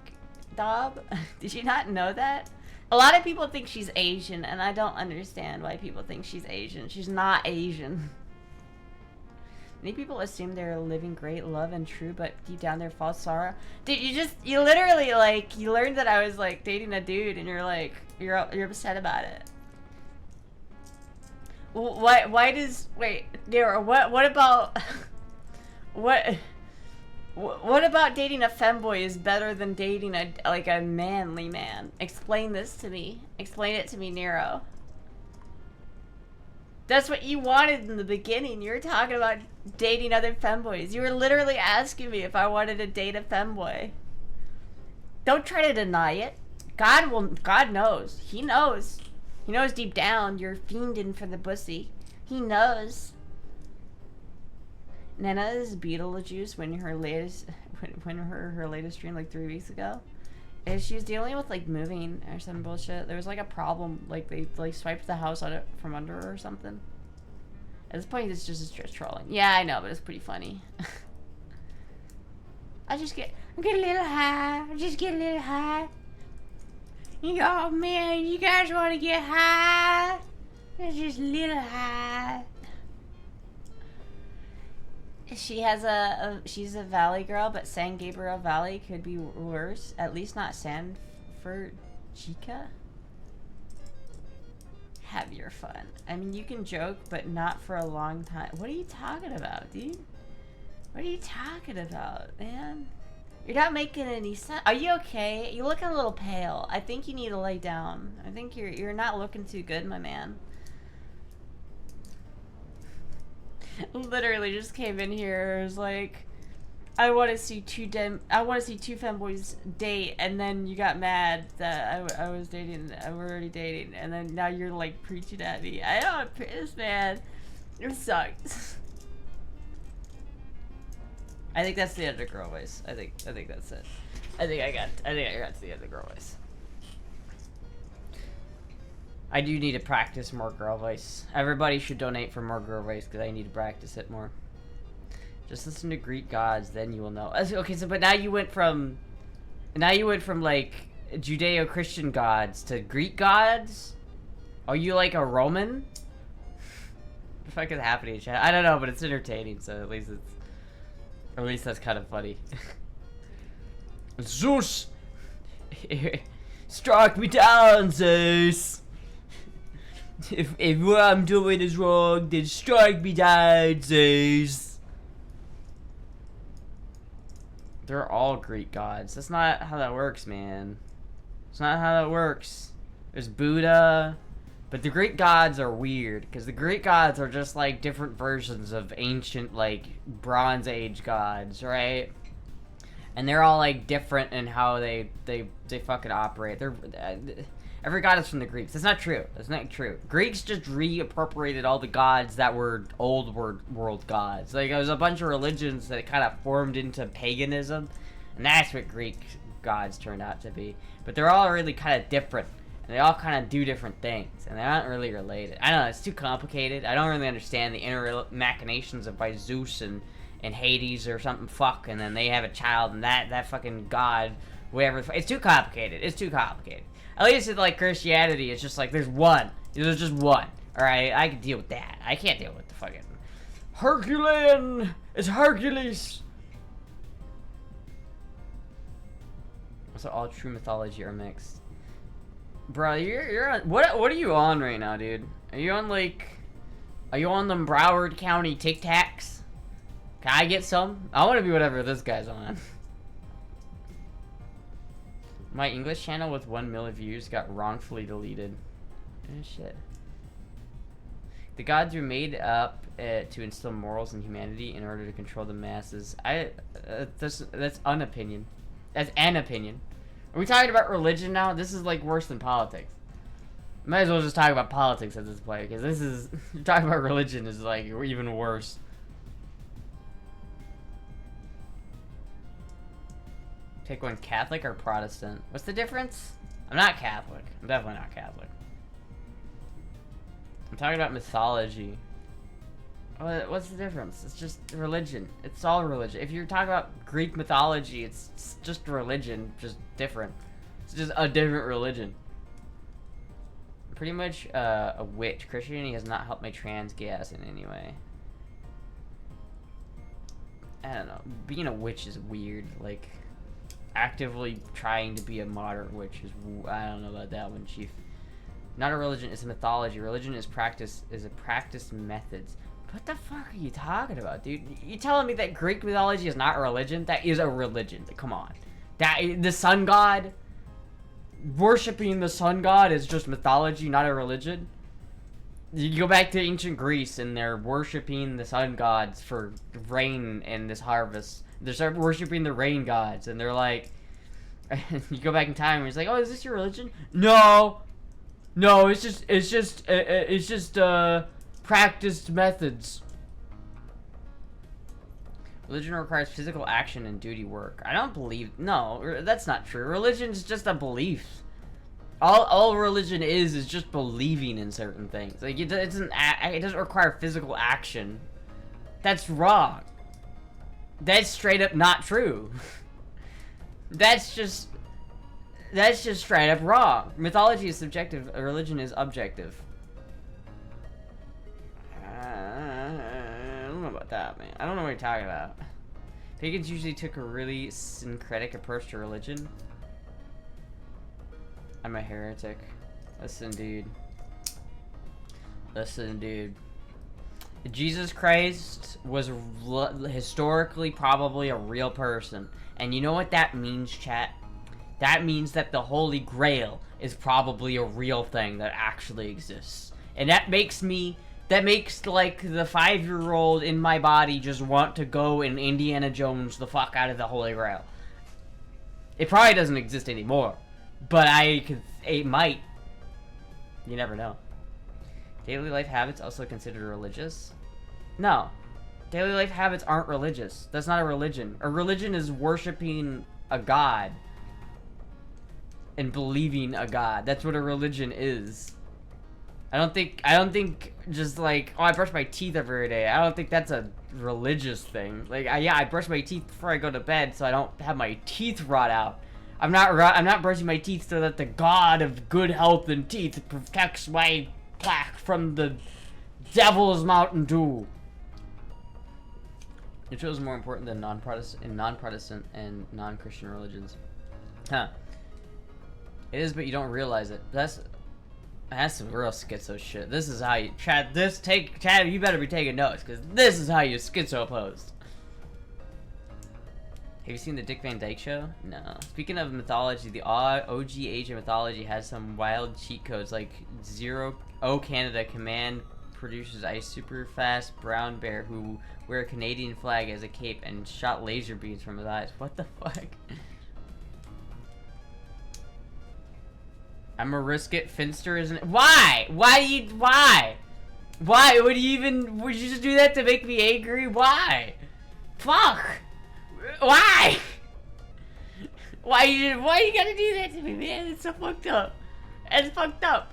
[SPEAKER 1] Dob? Did you not know that? A lot of people think she's Asian, and I don't understand why people think she's Asian. She's not Asian. Many people assume they're living great love and true, but deep down they're false sorrow. Dude, you literally, like, you learned that I was, like, dating a dude, and you're, like, you're upset about it. Why does, wait, Nero, what about, what about dating a femboy is better than dating a manly man? Explain this to me. Explain it to me, Nero. That's what you wanted in the beginning. You were talking about dating other femboys. You were literally asking me if I wanted to date a femboy. Don't try to deny it. God knows. He knows. He knows deep down you're fiending for the pussy. He knows. Nana is Beetlejuice when her latest stream like 3 weeks ago. And she was dealing with like moving or some bullshit. There was like a problem, like they like swiped the house on it from under her or something. At this point it's just trolling. Yeah, I know, but it's pretty funny. I'm getting a little high. I just get a little high. Oh man, you guys want to get high? It's just a little high. She's a valley girl, but San Gabriel Valley could be worse. At least not Sanford Chica. Have your fun. I mean, you can joke, but not for a long time. What are you talking about, dude? What are you talking about, man? You're not making any sense. Are you okay? You look a little pale. I think you need to lay down. I think you're not looking too good, my man. Literally just came in here. It was like, I want to see two femboys date, and then you got mad that I was dating. We're already dating, and then now you're like preaching at me. I know I'm pissed, man. It sucks. I think that's the end of girl voice. I think that's it. I think I got to the end of girl voice. I do need to practice more girl voice. Everybody should donate for more girl voice because I need to practice it more. Just listen to Greek gods, then you will know. Okay, so but now you went from like Judeo-Christian gods to Greek gods. Are you like a Roman? What the fuck is happening, chat? I don't know, but it's entertaining, so at least that's kind of funny. Zeus, strike me down, Zeus. If what I'm doing is wrong, then strike me down, Zeus. They're all Greek gods. That's not how that works, man. It's not how that works. There's Buddha, but the Greek gods are weird because the Greek gods are just like different versions of ancient, like Bronze Age gods, right? And they're all like different in how they fucking operate. They're every god is from the Greeks. That's not true. That's not true. Greeks just reappropriated all the gods that were old world gods. Like, there's a bunch of religions that kind of formed into paganism, and that's what Greek gods turned out to be. But they're all really kind of different, and they all kind of do different things, and they're not really related. I don't know, it's too complicated. I don't really understand the inner machinations of why Zeus and Hades or something fuck, and then they have a child, and that fucking god, whatever. It's too complicated. It's too complicated. At least in, like, Christianity, it's just like, there's one. There's just one. Alright, I can deal with that. I can't deal with the fucking Herculean. It's Hercules. So all true mythology are mixed. Bro, you're on, what are you on right now, dude? Are you on, like, are you on them Broward County Tic Tacs? Can I get some? I want to be whatever this guy's on. My English channel with 1 million views got wrongfully deleted. Oh, shit. The gods were made up to instill morals and humanity in order to control the masses. That's an opinion. That's an opinion. Are we talking about religion now? This is like worse than politics. Might as well just talk about politics at this point, because this is talking about religion is like even worse. Pick one, Catholic or Protestant. What's the difference? I'm not Catholic. I'm definitely not Catholic. I'm talking about mythology. What's the difference? It's just religion. It's all religion. If you're talking about Greek mythology, it's just religion, just different. It's just a different religion. I'm pretty much a witch. Christianity has not helped my trans gas in any way. I don't know. Being a witch is weird. Like, actively trying to be a modern witch is, I don't know about that one, chief. Not a religion, it's a mythology. Religion is a practice methods. What the fuck are you talking about, dude? You telling me that Greek mythology is not a religion? That is a religion. Come on. The sun god, worshipping the sun god is just mythology, not a religion. You go back to ancient Greece and they're worshipping the sun gods for rain and this harvest. They start worshipping the rain gods, and they're like, you go back in time and it's like, oh, is this your religion? No, it's just practiced methods. Religion requires physical action and duty work. I don't believe. No, that's not true. Religion is just a belief. All religion is just believing in certain things. Like it doesn't require physical action. That's wrong. That's straight up not true. That's just straight up wrong. Mythology is subjective. Religion is objective. I don't know about that, man. I don't know what you're talking about. Pagans usually took a really syncretic approach to religion. I'm a heretic. Listen, dude. Jesus Christ was historically probably a real person. And you know what that means, chat? That means that the Holy Grail is probably a real thing that actually exists. And that makes like the 5-year-old in my body just want to go and Indiana Jones the fuck out of the Holy Grail. It probably doesn't exist anymore, but it might. You never know. Daily life habits also considered religious? No. Daily life habits aren't religious. That's not a religion. A religion is worshiping a god and believing a god. That's what a religion is. I don't think just like, oh, I brush my teeth every day. I don't think that's a religious thing. Like, yeah, I brush my teeth before I go to bed so I don't have my teeth rot out. I'm not brushing my teeth so that the god of good health and teeth protects my plaque from the devil's Mountain Dew. It is more important than non-Protestant and non-Christian religions. Huh. It is, but you don't realize it. That's some real schizo shit. This is how you Chad. Chad. You better be taking notes, because this is how you schizo post. Have you seen the Dick Van Dyke Show? No. Speaking of mythology, the OG Asian mythology has some wild cheat codes, like Canada command produces ice super fast brown bear who wear a Canadian flag as a cape and shot laser beams from his eyes. What the fuck? I'm a risk it. Finster isn't. Why? Why would you just do that to make me angry? Why? Fuck. Why? Why you gotta do that to me, man? It's so fucked up. It's fucked up.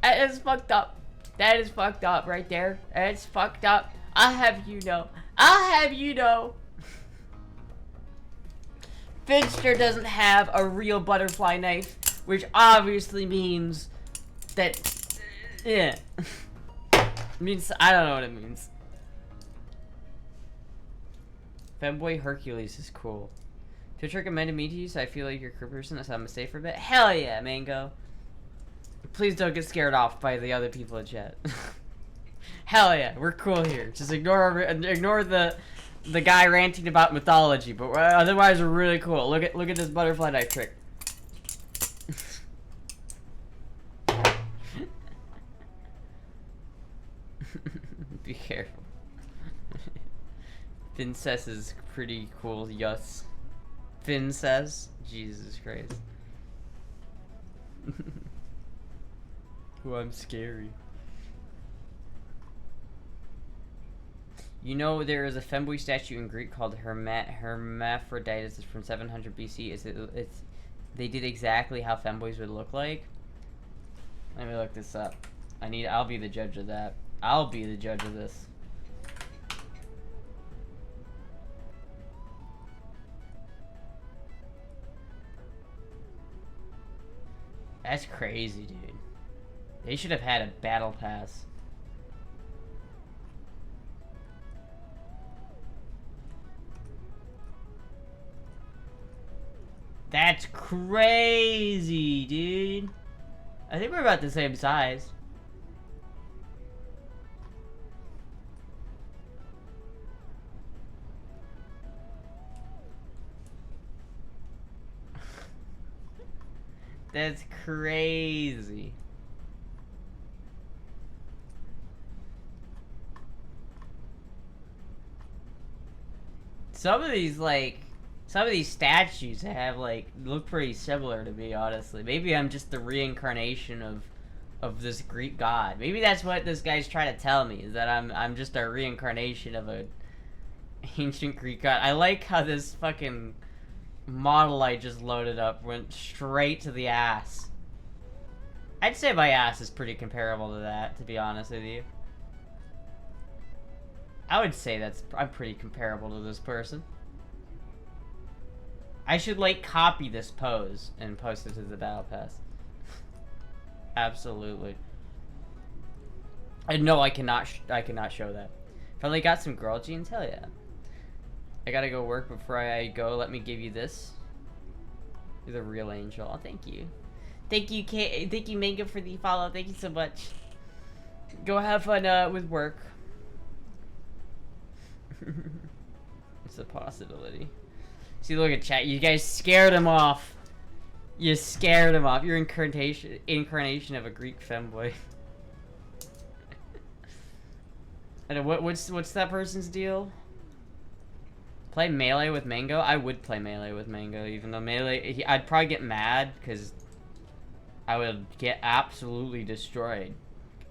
[SPEAKER 1] That is fucked up. That is fucked up right there. It's fucked up. I'll have you know. Finster doesn't have a real butterfly knife, which obviously means that, yeah. Means, I don't know what it means. Femboy Hercules is cool. Twitch recommended me to you, so I feel like you're a cool person, so I'm gonna stay for a bit. Hell yeah, Mango. Please don't get scared off by the other people in chat. Hell yeah, we're cool here. Just ignore the guy ranting about mythology, but otherwise we're really cool. Look at this butterfly knife trick. Be careful. Finn says is pretty cool, yes. Finn says? Jesus Christ. Oh, I'm scary. You know there is a femboy statue in Greek called Hermaphroditus. It's from 700 BC. They did exactly how femboys would look like. Let me look this up. I'll be the judge of that. I'll be the judge of this. That's crazy, dude. They should have had a battle pass. That's crazy, dude. I think we're about the same size. That's crazy. Some of these statues have look pretty similar to me, honestly. Maybe I'm just the reincarnation of this Greek god. Maybe that's what this guy's trying to tell me, is that I'm just a reincarnation of a ancient Greek god. I like how this fucking model I just loaded up went straight to the ass. I'd say my ass is pretty comparable to that, to be honest with you. I would say I'm pretty comparable to this person. I should copy this pose and post it to the battle pass. Absolutely. And no, I cannot show that. Finally got some girl jeans? Hell yeah. I gotta go work. Before I go, let me give you this. You're the real angel. Oh, thank you. Thank you, Mango, for the follow. Thank you so much. Go have fun with work. It's a possibility. See, look at chat. You guys scared him off. You scared him off. You're incarnation of a Greek femboy. And what's that person's deal? Play Melee with Mango? I would play Melee with Mango, even though Melee... I'd probably get mad, because I would get absolutely destroyed.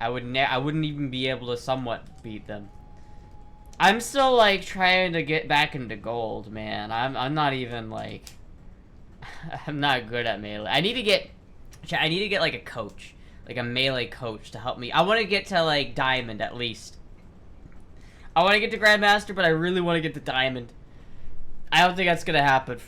[SPEAKER 1] I wouldn't even be able to somewhat beat them. I'm still, trying to get back into gold, man. I'm not even, I'm not good at Melee. I need to get, a coach. like a melee coach to help me. I want to get to like diamond at least. I want to get to grandmaster, but I really want to get to diamond. I don't think that's gonna happen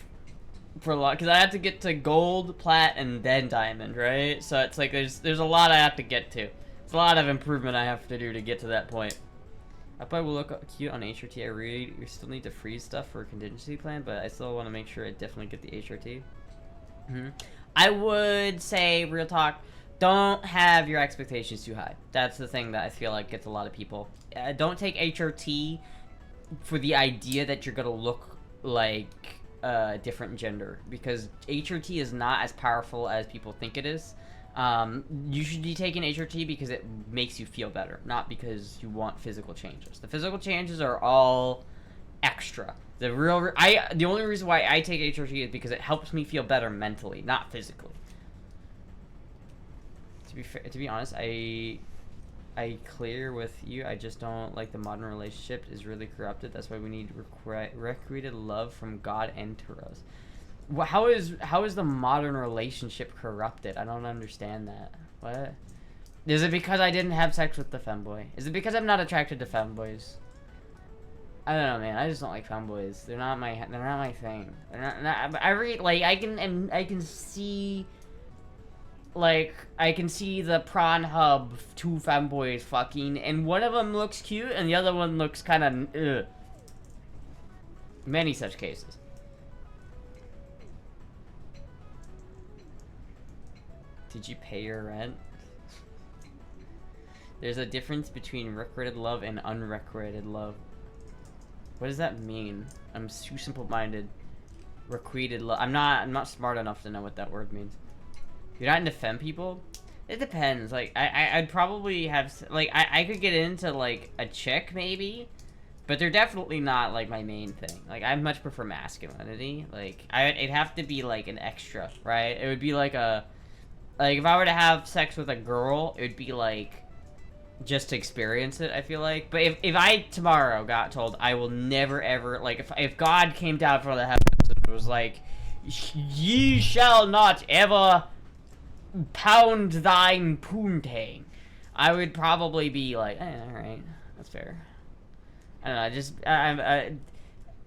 [SPEAKER 1] for a lot, because I have to get to gold, plat, and then diamond, right? So it's like there's a lot I have to get to. It's a lot of improvement I have to do to get to that point. I probably will look cute on HRT. I read you still need to freeze stuff for a contingency plan, but I still want to make sure I definitely get the HRT. I would say, real talk, don't have your expectations too high. That's the thing that I feel like gets a lot of people. Don't take HRT for the idea that you're gonna look like a different gender, because HRT is not as powerful as people think it is. You should be taking HRT because it makes you feel better, not because you want physical changes. The physical changes are all extra. The only reason why I take HRT is because it helps me feel better mentally, not physically. To be honest, I clear with you. I just don't like the modern relationship is really corrupted. That's why we need requited love from God and Turos. Well, how is the modern relationship corrupted? I don't understand that. What? Is it because I didn't have sex with the femboy? Is it because I'm not attracted to femboys? I don't know, man. I just don't like femboys. They're not my thing. They're not I read like I can see. Like, I can see the prawn hub, two femboys fucking, and one of them looks cute, and the other one looks kind of, ugh. Many such cases. Did you pay your rent? There's a difference between requited love and unrequited love. What does that mean? I'm too simple-minded. Requited love. I'm not smart enough to know what that word means. You're not into femme people? It depends. Like, I'd probably have, like, I could get into, like, a chick, maybe. But they're definitely not, like, my main thing. Like, I much prefer masculinity. Like, it'd have to be, like, an extra, right? It would be, like, like, if I were to have sex with a girl, it would be, like, just to experience it, I feel like. But if I, tomorrow, got told I will never, ever, like, if God came down from the heavens and was like, ye shall not ever pound thine poontang, I would probably be like, alright, that's fair. I don't know,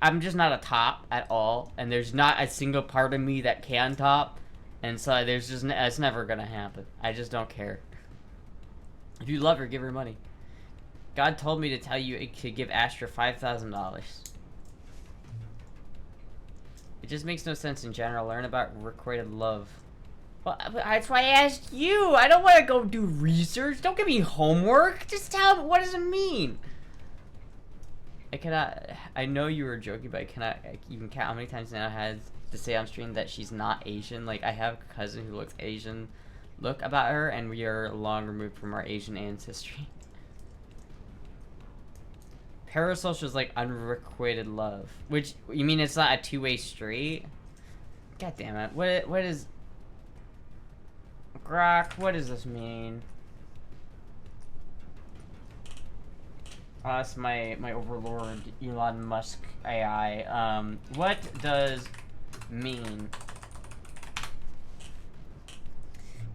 [SPEAKER 1] I'm just not a top at all, and there's not a single part of me that can top, and so there's just, it's never gonna happen. I just don't care. If you love her, give her money. God told me to tell you to give Astra $5,000. It just makes no sense in general. Learn about requited love. Well, that's why I asked you. I don't want to go do research. Don't give me homework. Just tell me, what does it mean? I cannot. I know you were joking, but I cannot even count how many times Nana has to say on stream that she's not Asian. Like, I have a cousin who looks Asian. Look about her, and we are long removed from our Asian ancestry. Parasocial is like unrequited love. Which, you mean it's not a two-way street? God damn it. What is... Grok, what does this mean? Oh, that's my overlord, Elon Musk AI. What does mean?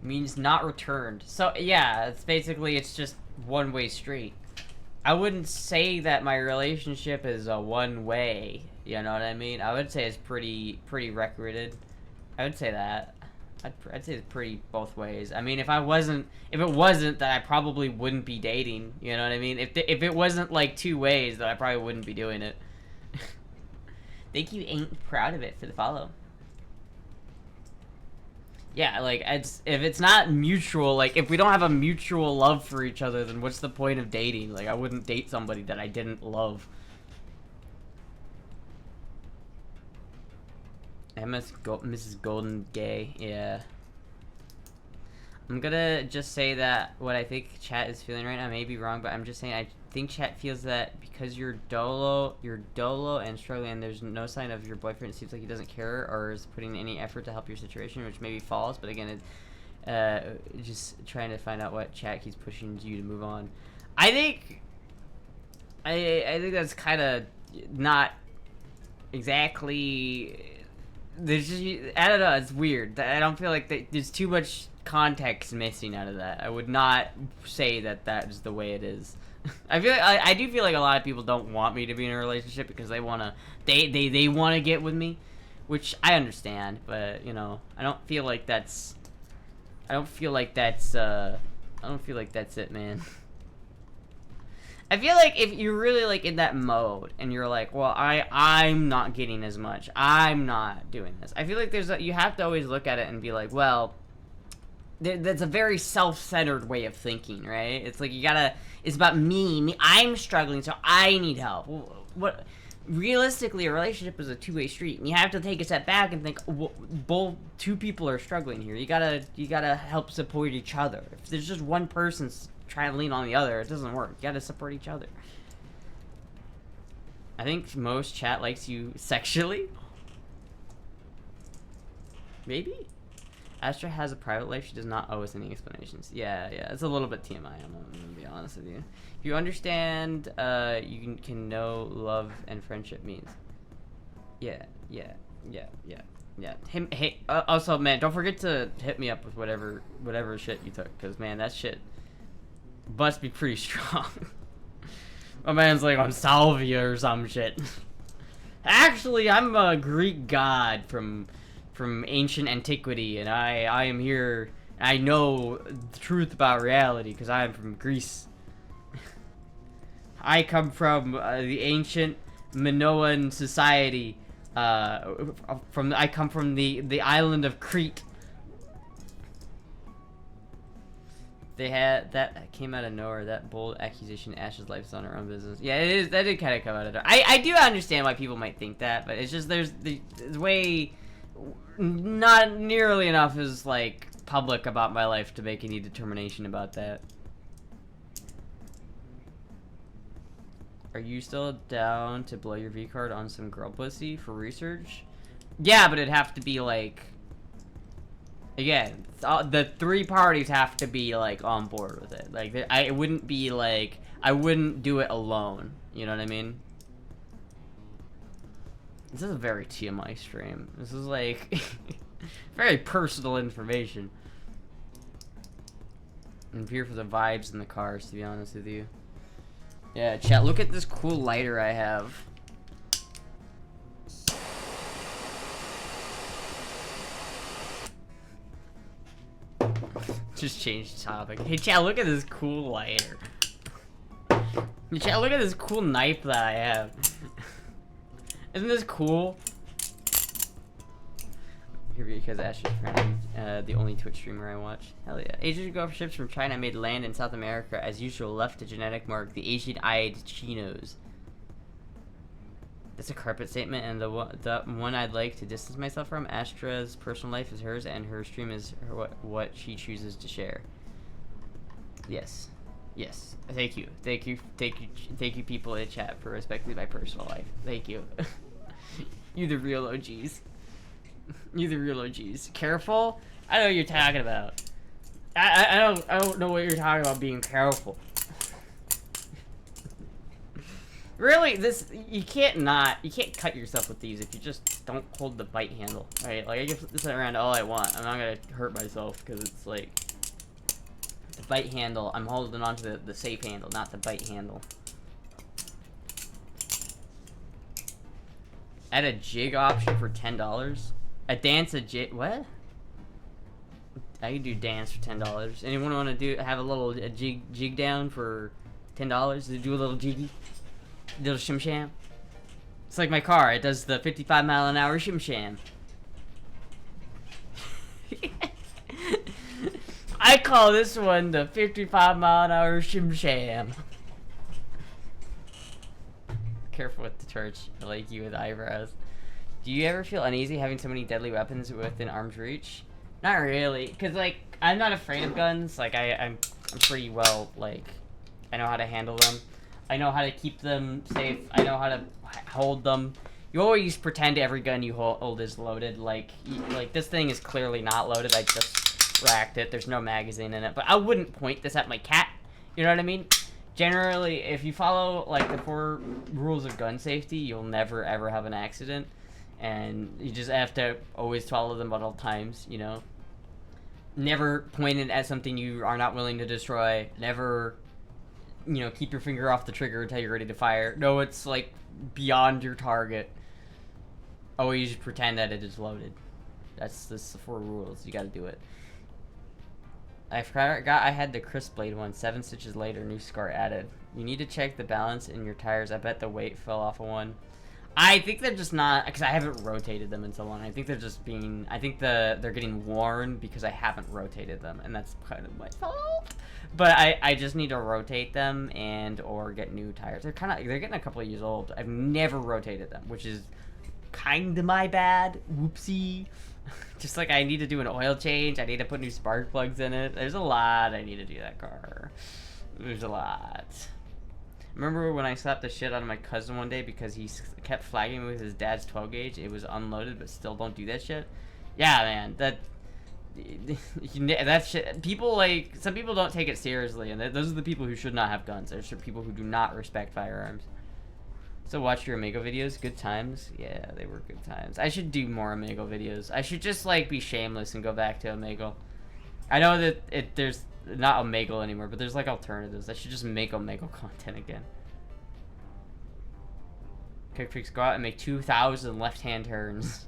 [SPEAKER 1] Means not returned. So, yeah, it's basically, it's just one-way street. I wouldn't say that my relationship is a one-way, you know what I mean? I would say it's pretty requited. I would say that. I'd say it's pretty both ways. I mean, if it wasn't, then I probably wouldn't be dating. You know what I mean? If it wasn't like two ways, then I probably wouldn't be doing it. Thank you, ain't proud of it for the follow. Yeah, like if it's not mutual, like if we don't have a mutual love for each other, then what's the point of dating? Like I wouldn't date somebody that I didn't love. Mrs. Golden gay, yeah. I'm gonna just say that what I think chat is feeling right now, I may be wrong, but I'm just saying I think chat feels that because you're dolo and struggling and there's no sign of your boyfriend, it seems like he doesn't care or is putting any effort to help your situation, which maybe false, but again, just trying to find out what chat keeps pushing you to move on. I think that's kind of not exactly there's just, I don't know, it's weird. I don't feel like there's too much context missing out of that. I would not say that that is the way it is. I feel like, I do feel like a lot of people don't want me to be in a relationship because they want to get with me, which I understand, but you know, I don't feel like that's it, man. I feel like if you're really like in that mode and you're like, well, I'm not getting as much, I'm not doing this, I feel like you have to always look at it and be like, well, that's a very self-centered way of thinking, right? It's like it's about me, I'm struggling, so I need help. What realistically, a relationship is a two-way street, and you have to take a step back and think, well, both two people are struggling here. You gotta help support each other. If there's just one person trying to lean on the other, it doesn't work. You gotta support each other. I think most chat likes you sexually. Maybe? Astra has a private life. She does not owe us any explanations. Yeah, it's a little bit TMI. I'm gonna be honest with you. If you understand, you can know love and friendship means. Yeah. Hey, also, man, don't forget to hit me up with whatever shit you took, because, man, that shit must be pretty strong. My man's like on salvia or some shit. Actually, I'm a Greek god from ancient antiquity, and I am here. I know the truth about reality because I am from Greece. I come from the ancient Minoan society. I come from the island of Crete. That came out of nowhere. That bold accusation, Ash's life's on her own business. Yeah, it is. That did kind of come out of nowhere. I do understand why people might think that, but it's just there's way not nearly enough is like public about my life to make any determination about that. Are you still down to blow your V card on some girl pussy for research? Yeah, but it'd have to be like, again, the three parties have to be like on board with it. Like, it wouldn't be like, I wouldn't do it alone. You know what I mean? This is a very TMI stream. This is like very personal information. I'm here for the vibes in the cars, to be honest with you. Yeah, chat, look at this cool lighter I have. Just change the topic. Hey, chat, look at this cool lighter. Hey, chat, look at this cool knife that I have. Isn't this cool? Here because Ash's friend, the only Twitch streamer I watch. Hell yeah. Ages ago, ships from China made land in South America. As usual, left a genetic mark, the Asian-eyed chinos. That's a carpet statement, and the one I'd like to distance myself from. Astra's personal life is hers, and her stream is what she chooses to share. Yes. Yes. Thank you. Thank you people in chat for respecting my personal life. Thank you. You the real OGs. You the real OGs. Careful? I know what you're talking about. I don't know what you're talking about being careful. Really, you can't cut yourself with these if you just don't hold the bite handle. Right? Like, I can flip this around all I want. I'm not gonna hurt myself because it's like the bite handle. I'm holding on to the safe handle, not the bite handle. Add a jig option for $10. A jig. What? I can do dance for $10. Anyone want to have a jig down for $10 to do a little jiggy, little shim sham? It's like my car. It does the 55-mile-an-hour shim sham. I call this one the 55-mile-an-hour shim sham. Careful with the torch. I like you with eyebrows. Do you ever feel uneasy having so many deadly weapons within arm's reach? Not really, because, like, I'm not afraid of guns. Like, I'm pretty well, like, I know how to handle them. I know how to keep them safe. I know how to hold them. You always pretend every gun you hold is loaded. Like this thing is clearly not loaded. I just racked it. There's no magazine in it. But I wouldn't point this at my cat. You know what I mean? Generally, if you follow, like, the 4 rules of gun safety, you'll never, ever have an accident. and you just have to always follow them at all times, you know. Never point it at something you are not willing to destroy. Never, you know, keep your finger off the trigger until you're ready to fire. No, it's like beyond your target. Always pretend that it is loaded. That's the 4 rules. You gotta do it. I forgot I had the crisp blade one. 7 stitches later, new scar added. You need to check the balance in your tires. I bet the weight fell off of one. I think they're just not, because I haven't rotated them in so long. I think they're just being, I think they're getting worn because I haven't rotated them, and that's kind of my fault. But I just need to rotate them and or get new tires. They're getting a couple of years old. I've never rotated them, which is kind of my bad. Whoopsie. Just like I need to do an oil change. I need to put new spark plugs in it. There's a lot I need to do that car. There's a lot. Remember when I slapped the shit out of my cousin one day because he kept flagging me with his dad's 12 gauge? It was unloaded, but still don't do that shit. Yeah, man, that shit. People like, some people don't take it seriously, and those are the people who should not have guns. Those are people who do not respect firearms. So watch your Amigo videos. Good times. Yeah, they were good times. I should do more Amigo videos. I should just like be shameless and go back to Amigo. I know that there's not Omegle anymore, but there's like alternatives. I should just make Omegle content again. Kick freaks, go out and make 2,000 left-hand turns.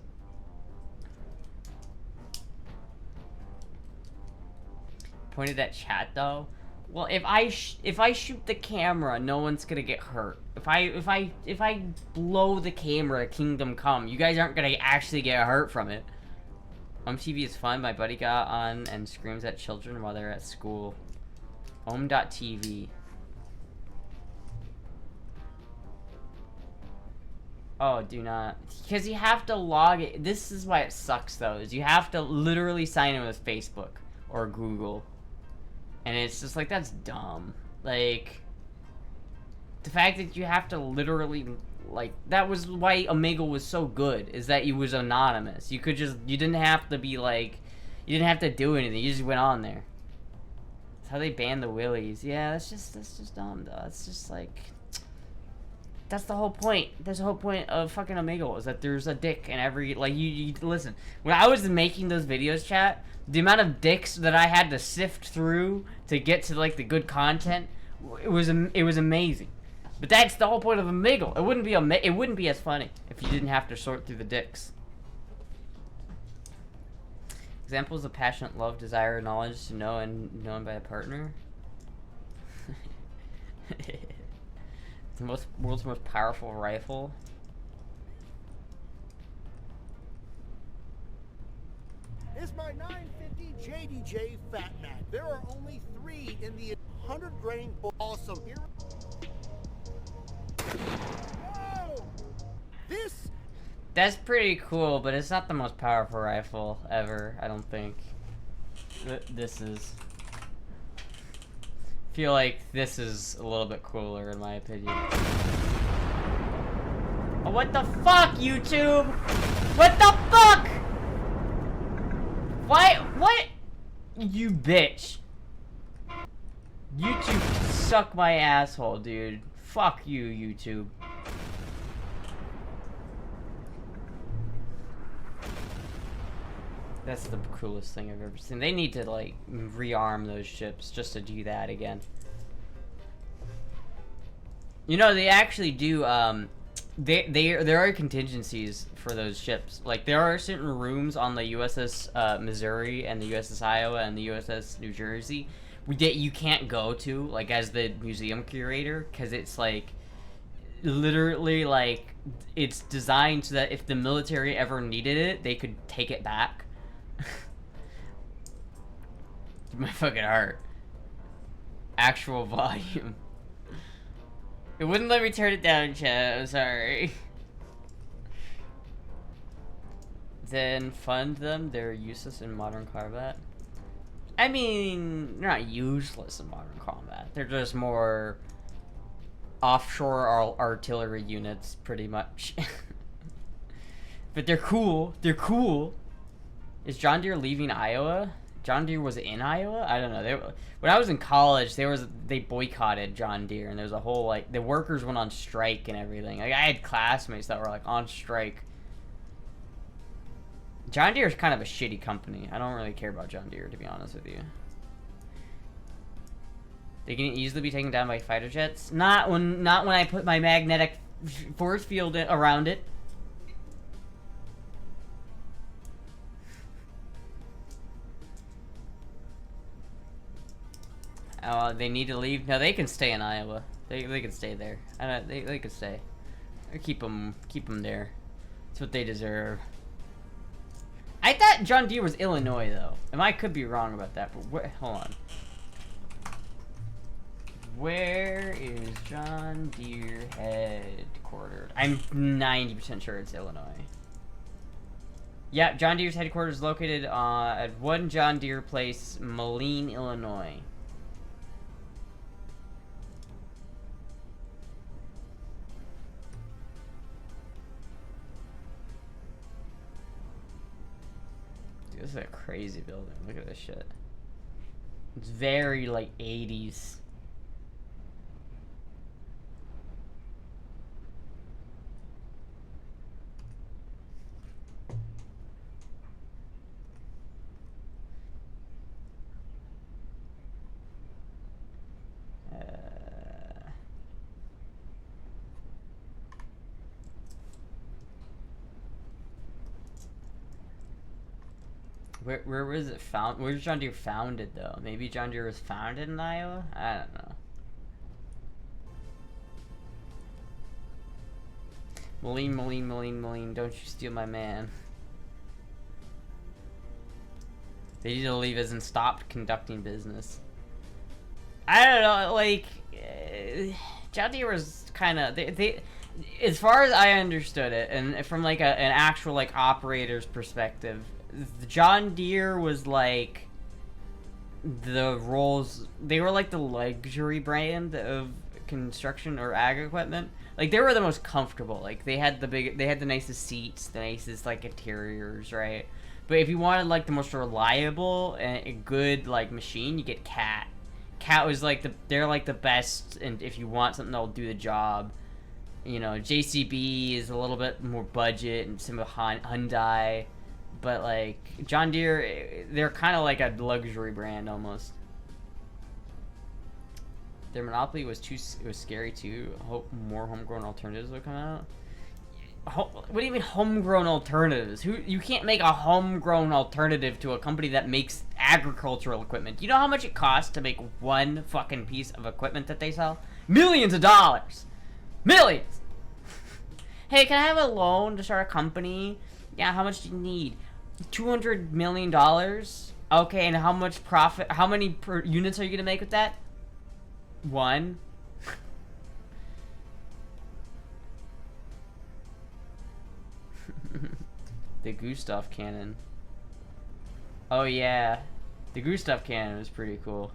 [SPEAKER 1] Pointed at chat though. Well, if I shoot the camera, no one's gonna get hurt. If I blow the camera, Kingdom Come, you guys aren't gonna actually get hurt from it. TV is fun. My buddy got on and screams at children while they're at school. Om.tv. Oh, do not. Because you have to log it. This is why it sucks, though, is you have to literally sign in with Facebook or Google. And it's just like, that's dumb. Like, the fact that you have to literally, like, that was why Omegle was so good, is that it was anonymous. You could just, you didn't have to be like, you didn't have to do anything. You just went on there. That's how they banned the willies. Yeah, that's just dumb, though. It's just like, that's the whole point. That's the whole point of fucking Omegle, is that there's a dick in every, like, you listen. When I was making those videos, chat, the amount of dicks that I had to sift through to get to, like, the good content, it was amazing. But that's the whole point of Omegle. It wouldn't be as funny if you didn't have to sort through the dicks. Examples of passionate love, desire, knowledge to know and known by a partner. The world's most powerful rifle.
[SPEAKER 3] It's my 950 JDJ Fat Mac. There are only 3 in the 100 grain awesome here. Whoa!
[SPEAKER 1] That's pretty cool, but it's not the most powerful rifle ever, I don't think. This is... I feel like this is a little bit cooler in my opinion. Oh, what the fuck, YouTube? What the fuck? What? You bitch. YouTube, suck my asshole, dude. Fuck you, YouTube. That's the coolest thing I've ever seen. They need to, like, rearm those ships just to do that again. You know, they actually do, there are contingencies for those ships. Like, there are certain rooms on the USS Missouri and the USS Iowa and the USS New Jersey that you can't go to, like, as the museum curator, because it's, like, literally, like, it's designed so that if the military ever needed it, they could take it back. My fucking heart. Actual volume. It wouldn't let me turn it down, chat. I'm sorry. Then fund them. They're useless in modern combat. I mean, they're not useless in modern combat. They're just more offshore artillery units, pretty much. But they're cool. They're cool. Is John Deere leaving Iowa? John Deere was in Iowa? I don't know. When I was in college, they boycotted John Deere, and there was a whole, like, the workers went on strike and everything. Like, I had classmates that were, like, on strike. John Deere is kind of a shitty company. I don't really care about John Deere, to be honest with you. They can easily be taken down by fighter jets. Not when I put my magnetic force field around it. Oh, they need to leave. No, they can stay in Iowa. They can stay there. They can stay. Keep them there. That's what they deserve. I thought John Deere was Illinois though, and I could be wrong about that. But hold on. Where is John Deere headquartered? I'm 90% sure it's Illinois. Yeah, John Deere's headquarters is located at 1 John Deere Place, Moline, Illinois. Dude, this is a crazy building. Look at this shit. It's very, like, 80s. Where was it found? Where's John Deere founded though? Maybe John Deere was founded in Iowa? I don't know. Moline, don't you steal my man. They need to leave as in stopped conducting business. I don't know, like, John Deere was kind of, they, as far as I understood it, and from like an actual like operator's perspective, John Deere was like the roles, they were like the luxury brand of construction or ag equipment. Like they were the most comfortable. Like they had the nicest seats, the nicest like interiors, right? But if you wanted like the most reliable and a good like machine, you get Cat. Cat was like they're like the best, and if you want something that'll do the job, you know, JCB is a little bit more budget and some of Hyundai. But like John Deere, they're kind of like a luxury brand almost. Their monopoly was scary too. Hope more homegrown alternatives would come out. What do you mean homegrown alternatives? You can't make a homegrown alternative to a company that makes agricultural equipment. You know how much it costs to make one fucking piece of equipment that they sell? Millions of dollars. Millions. Hey, can I have a loan to start a company? Yeah, how much do you need? $200 million? Okay, and how much profit, how many units are you gonna make with that? One. The Gustav cannon. Oh yeah, the Gustav cannon was pretty cool.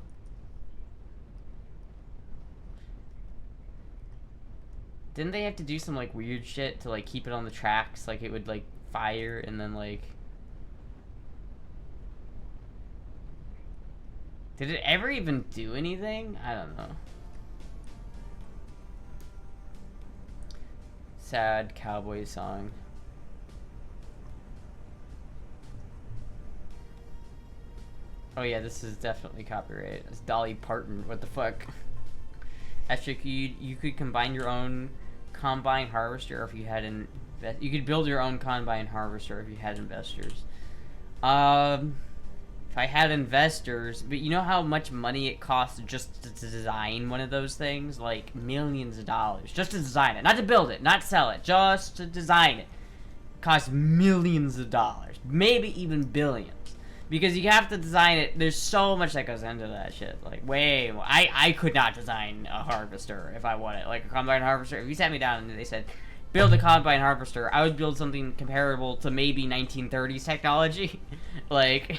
[SPEAKER 1] Didn't they have to do some like weird shit to like keep it on the tracks? Like it would like fire and then like... Did it ever even do anything? I don't know. Sad cowboy song. Oh yeah, this is definitely copyright. It's Dolly Parton. What the fuck? Astra, you could combine your own combine harvester if you had you could build your own combine harvester if you had investors. If I had investors, but you know how much money it costs just to design one of those things? Like millions of dollars just to design it, not to build it, not sell it, just to design it. Costs millions of dollars, maybe even billions. Because you have to design it. There's so much that goes into that shit. Like, way more. I could not design a harvester if I wanted. Like, a combine harvester. If you sat me down and they said, build a combine harvester, I would build something comparable to maybe 1930s technology. Like,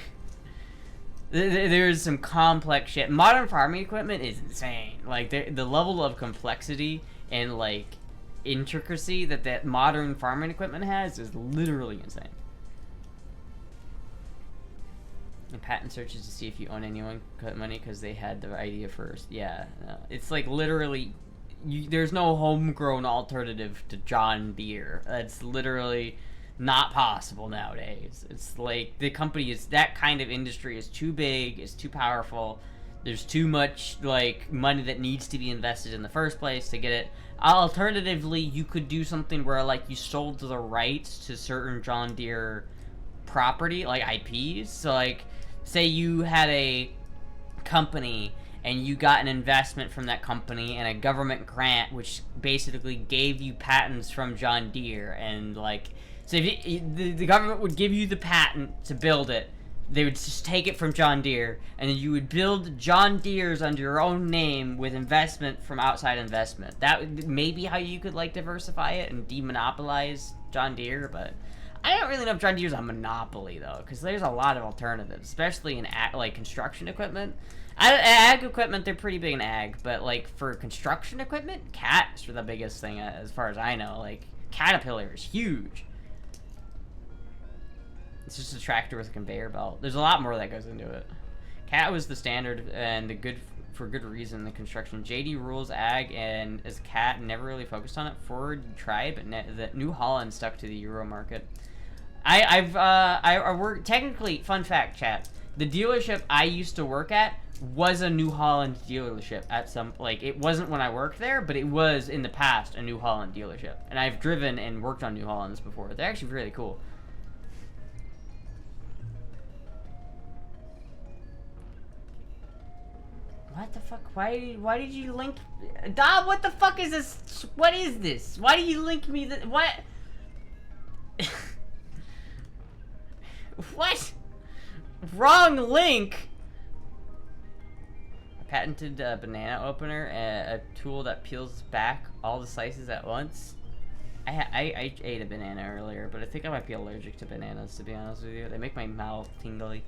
[SPEAKER 1] there's some complex shit. Modern farming equipment is insane. Like, the level of complexity and, like, intricacy that modern farming equipment has is literally insane. And patent searches to see if you own anyone cut money because they had the idea first. Yeah, no. It's like literally, there's no homegrown alternative to John Deere. That's literally, not possible nowadays. It's like the company is, that kind of industry is too big, is too powerful. There's too much like money that needs to be invested in the first place to get it. Alternatively, you could do something where like you sold the rights to certain John Deere property, like IPs. So like, say you had a company and you got an investment from that company and a government grant which basically gave you patents from John Deere, and like, so if the government would give you the patent to build it, they would just take it from John Deere, and then you would build John Deere's under your own name with investment from outside investment. That may be how you could like diversify it and demonopolize John Deere, but I don't really know if John Deere's a monopoly though, because there's a lot of alternatives, especially in like construction equipment. Ag equipment, they're pretty big in ag, but like for construction equipment, Cats are the biggest thing as far as I know. Like Caterpillar is huge. It's just a tractor with a conveyor belt. There's a lot more that goes into it. Cat was the standard, and for good reason, the construction. JD rules ag, and as Cat never really focused on it. Ford tried, but the New Holland stuck to the Euro market. I work, technically, fun fact, chat, the dealership I used to work at was a New Holland dealership at some, like, it wasn't when I worked there, but it was in the past a New Holland dealership. And I've driven and worked on New Hollands before. They're actually really cool. What the fuck? Why did you link? Dom, what the fuck is this? What is this? Why do you link me what? What? Wrong link! A patented banana opener, a tool that peels back all the slices at once. I ate a banana earlier, but I think I might be allergic to bananas, to be honest with you. They make my mouth tingly.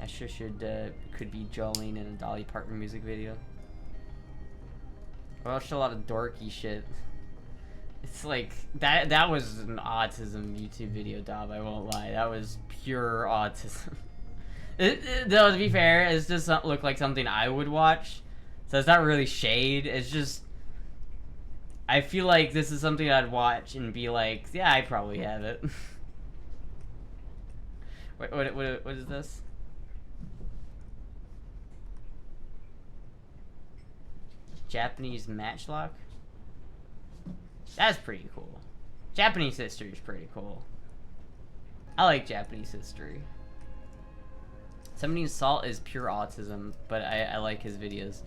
[SPEAKER 1] I sure could be Jolene in a Dolly Parton music video. I watched a lot of dorky shit. It's like, that was an autism YouTube video, Dob, I won't lie. That was pure autism. Though, to be fair, it just doesn't look like something I would watch. So it's not really shade, it's just, I feel like this is something I'd watch and be like, yeah, I probably have it. Wait, what is this? Japanese matchlock? That's pretty cool. Japanese history is pretty cool. I like Japanese history. Somebody's salt is pure autism, but I like his videos.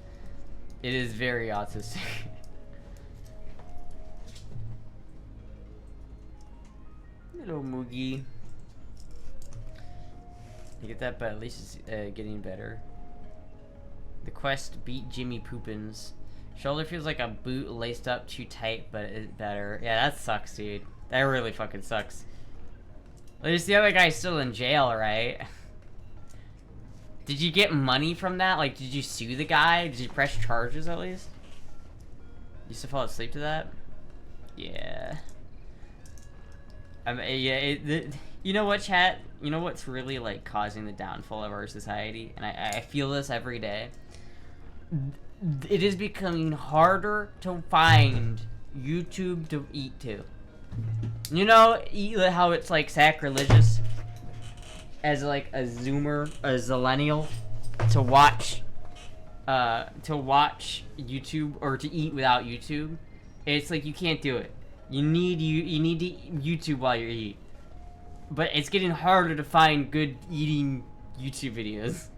[SPEAKER 1] It is very autistic. Little Moogie. You get that, but at least it's getting better. The Quest beat Jimmy Poopins. Shoulder feels like a boot laced up too tight, but it's better. Yeah, that sucks, dude. That really fucking sucks. At least the other guy's still in jail, right? Did you get money from that? Like, did you sue the guy? Did you press charges at least? You used to fall asleep to that? Yeah. Yeah, you know what, chat? You know what's really, like, causing the downfall of our society? And I feel this every day. It is becoming harder to find YouTube to eat to. You know how it's like sacrilegious as like a zoomer, a zillennial, to watch YouTube or to eat without YouTube? It's like you can't do it. You need to YouTube while you eat. But it's getting harder to find good eating YouTube videos.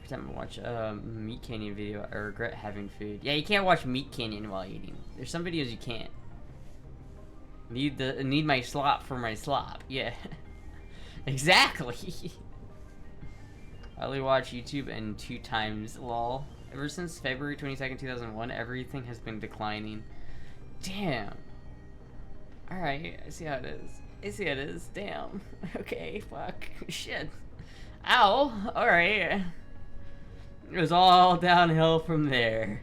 [SPEAKER 1] Every time I watch a Meat Canyon video, I regret having food. Yeah, you can't watch Meat Canyon while eating. There's some videos you can't. Need my slop for my slop. Yeah. Exactly. I only watch YouTube and 2 times, lol. Ever since February 22nd, 2001, everything has been declining. Damn. Alright, I see how it is. Damn. Okay, fuck. Shit. Ow. Alright. It was all downhill from there.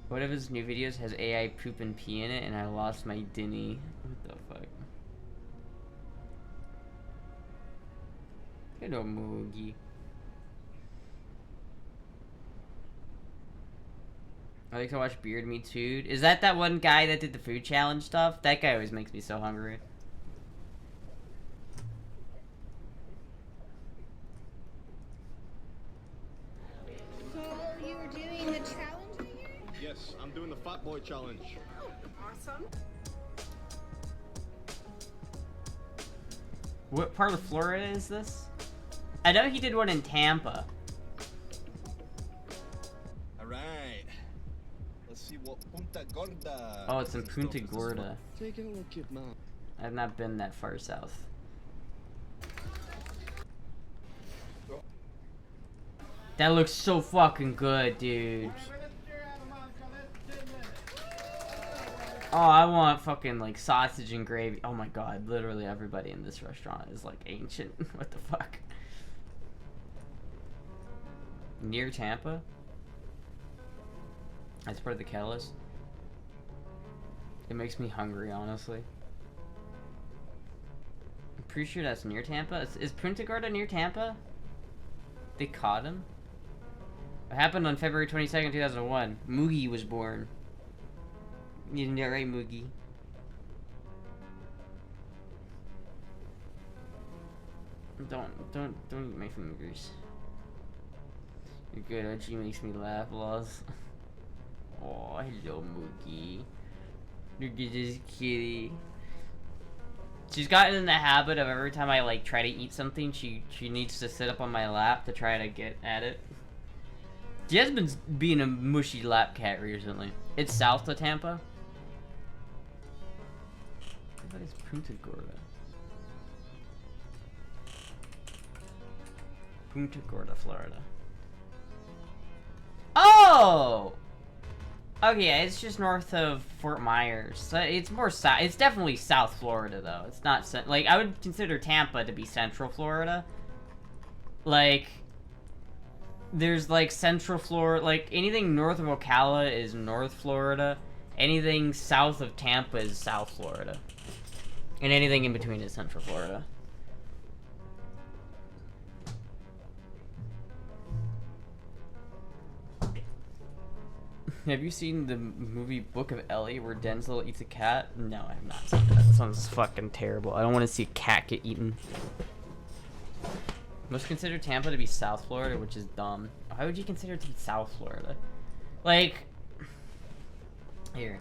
[SPEAKER 1] One of his new videos has AI poop and pee in it, and I lost my dinny. What the fuck? Hello, Moogie. I like to watch Beard Meets Food. Is that one guy that did the food challenge stuff? That guy always makes me so hungry.
[SPEAKER 4] So you were doing the challenge again?
[SPEAKER 5] Yes, I'm doing the Fat Boy Challenge.
[SPEAKER 4] Oh, awesome.
[SPEAKER 1] What part of Florida is this? I know he did one in Tampa.
[SPEAKER 5] All right. Let's see what Punta Gorda.
[SPEAKER 1] Oh, it's in Punta Gorda.
[SPEAKER 5] Take a look at map.
[SPEAKER 1] I've not been that far south. That looks so fucking good, dude. Oh, I want fucking like sausage and gravy. Oh my god, literally everybody in this restaurant is like ancient. What the fuck? Near Tampa? That's part of the Kellis. It makes me hungry, honestly. I'm pretty sure that's near Tampa. Is Punta Gorda near Tampa? They caught him? It happened on February 22nd, 2001. Moogie was born. Isn't that right, Moogie? Don't eat my fingers. You're good. OG makes me laugh, laws. Oh, hello, Moogie. Look at this kitty. She's gotten in the habit of every time I like try to eat something, she needs to sit up on my lap to try to get at it. She has been being a mushy lap cat recently. It's south of Tampa. What is Punta Gorda? Punta Gorda, Florida. Oh! Okay, it's just north of Fort Myers. So it's more south. It's definitely South Florida, though. It's not like I would consider Tampa to be Central Florida. Like, there's like Central Florida. Like anything north of Ocala is North Florida. Anything south of Tampa is South Florida, and anything in between is Central Florida. Have you seen the movie Book of Ellie where Denzel eats a cat? No, I have not seen that. That sounds fucking terrible. I don't want to see a cat get eaten. Most consider Tampa to be South Florida, which is dumb. Why would you consider it to be South Florida? Like, here.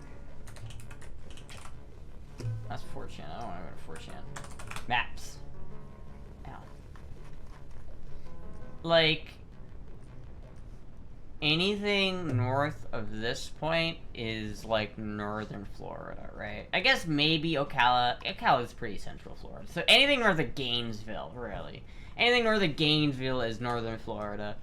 [SPEAKER 1] That's 4chan. I don't want to go to 4chan. Maps. Ow. Like, anything north of this point is like northern Florida, right? I guess maybe Ocala. Ocala is pretty central Florida. So anything north of Gainesville, really. Anything north of Gainesville is northern Florida.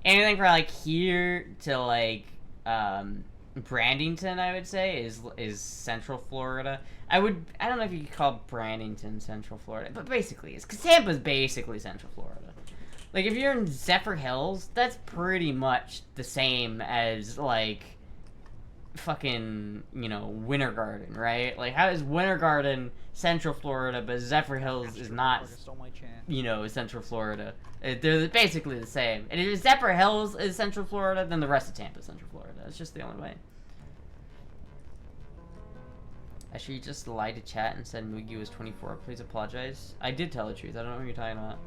[SPEAKER 1] Anything from like here to like Brandington, I would say, is central Florida. I don't know if you could call Brandington central Florida, but basically it's, 'cause Tampa's basically central Florida. Like, if you're in Zephyr Hills, that's pretty much the same as, like, fucking, you know, Winter Garden, right? Like, how is Winter Garden Central Florida, but Zephyr Hills is not, you know, Central Florida? They're basically the same. And if Zephyr Hills is Central Florida, then the rest of Tampa is Central Florida. It's just the only way. Actually, you just lied to chat and said Moogie was 24. Please apologize. I did tell the truth. I don't know what you're talking about.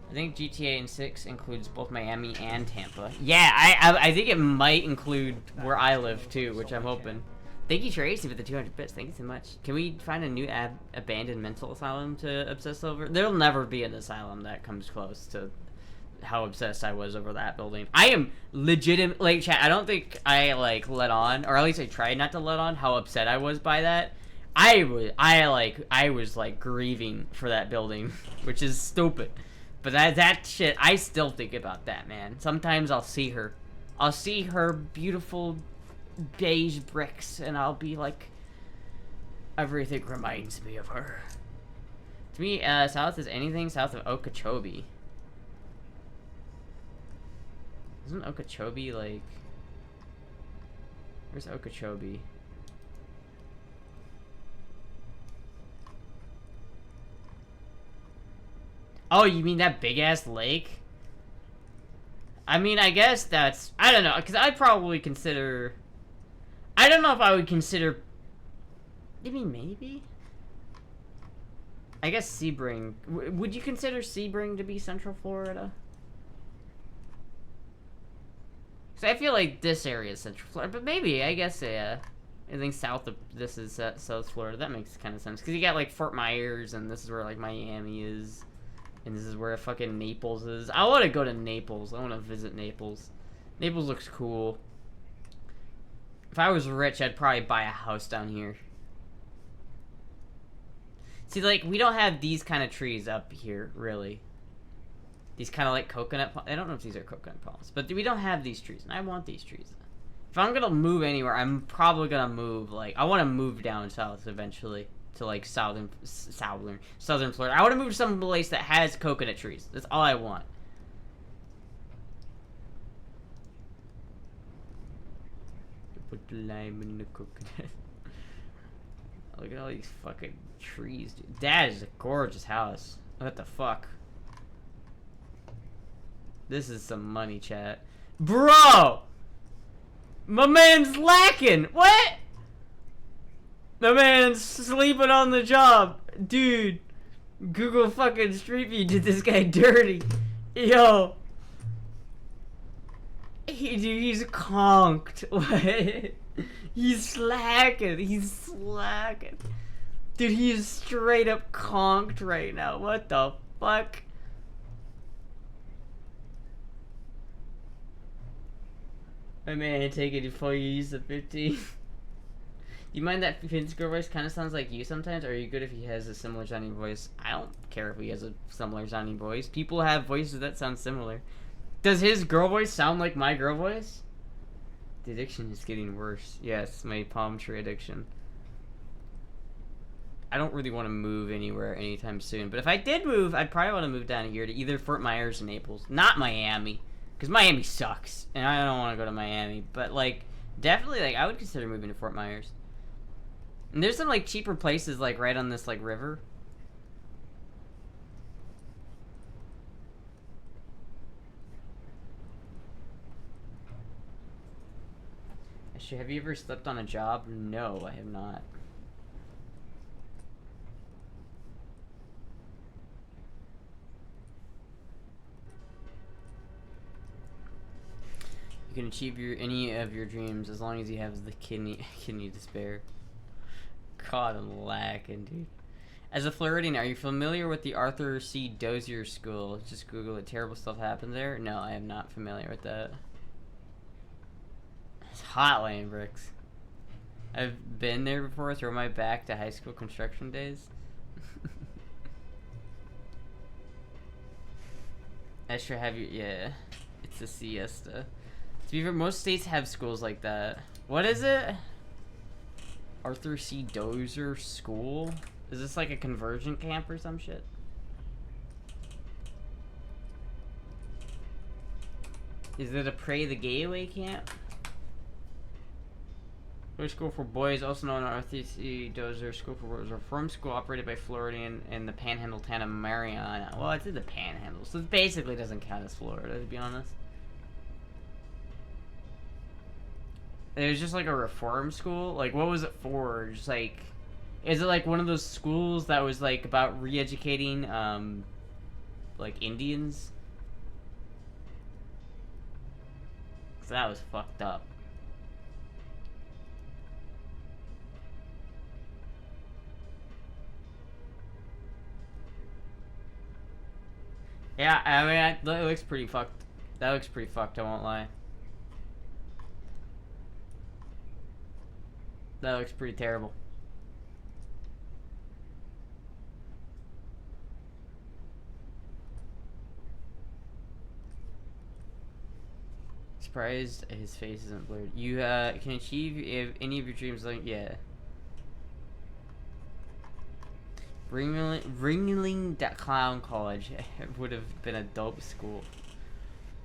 [SPEAKER 1] I think GTA and 6 includes both Miami and Tampa. Yeah, I think it might include where I live too, which I'm hoping. Thank you, Tracy, for the 200 bits. Thank you so much. Can we find a new abandoned mental asylum to obsess over? There'll never be an asylum that comes close to how obsessed I was over that building. I am legitimate. Like, chat, I don't think I like let on, or at least I tried not to let on how upset I was by that. I was like grieving for that building, which is stupid. But that shit, I still think about that, man. Sometimes I'll see her beautiful beige bricks, and I'll be like, everything reminds me of her. To me, south is anything south of Okeechobee. Isn't Okeechobee like... Where's Okeechobee? Oh, you mean that big ass lake? I mean, I guess that's, I don't know, because I'd probably consider, I don't know if I would consider, I mean, maybe? I guess Sebring, would you consider Sebring to be Central Florida? Because I feel like this area is Central Florida, but maybe, I guess, yeah. I think south of this is South Florida. That makes kind of sense. Because you got, like, Fort Myers, and this is where, like, Miami is. And this is where fucking Naples is. I want to go to Naples. I want to visit Naples. Naples looks cool. If I was rich, I'd probably buy a house down here. See, like, we don't have these kind of trees up here, really. These kind of, like, coconut palms. I don't know if these are coconut palms. But we don't have these trees, and I want these trees. If I'm gonna move anywhere, I'm probably gonna move, like, I want to move down south eventually. To, like, southern Florida. I want to move to some place that has coconut trees. That's all I want. Put the lime in the coconut. Look at all these fucking trees, dude. That is a gorgeous house. What the fuck? This is some money, chat. Bro! My man's lacking! What? The man's sleeping on the job. Dude. Google fucking Street View did this guy dirty. Yo. He's conked. What? He's slacking. He's slacking. Dude, he's straight up conked right now. What the fuck? My man, take it before you use the 15. You mind that Finn's girl voice kind of sounds like you sometimes? Or are you good if he has a similar sounding voice? I don't care if he has a similar sounding voice. People have voices that sound similar. Does his girl voice sound like my girl voice? The addiction is getting worse. Yes, my palm tree addiction. I don't really want to move anywhere anytime soon. But if I did move, I'd probably want to move down here to either Fort Myers or Naples. Not Miami. Because Miami sucks. And I don't want to go to Miami. But, like, definitely, like, I would consider moving to Fort Myers. And there's some, like, cheaper places, like, right on this, like, river. Actually, have you ever slept on a job? No, I have not. You can achieve any of your dreams as long as you have the kidney to spare. God, I'm lacking, dude. As a Floridian, are you familiar with the Arthur C. Dozier School? Just Google it. Terrible stuff happened there? No, I am not familiar with that. It's hot, Lane Bricks. I've been there before. Throw my back to high school construction days. Astra, have you? Yeah. It's a siesta. To be fair, most states have schools like that. What is it? Arthur C. Dozier School? Is this like a conversion camp or some shit? Is it a Pray the Gay Away camp? School for Boys, also known as Arthur C. Dozier School for Boys, a reform school operated by Floridian in the Panhandle town of Mariana. Well, it's in the Panhandle, so it basically doesn't count as Florida, to be honest. It was just like a reform school? Like, what was it for? Just like, is it like one of those schools that was like about re-educating, like Indians? 'Cause that was fucked up. Yeah, I mean, that looks pretty fucked. That looks pretty fucked, I won't lie. That looks pretty terrible. Surprised his face isn't blurred. You can achieve any of your dreams, like, yeah. Ringling Clown College would have been a dope school.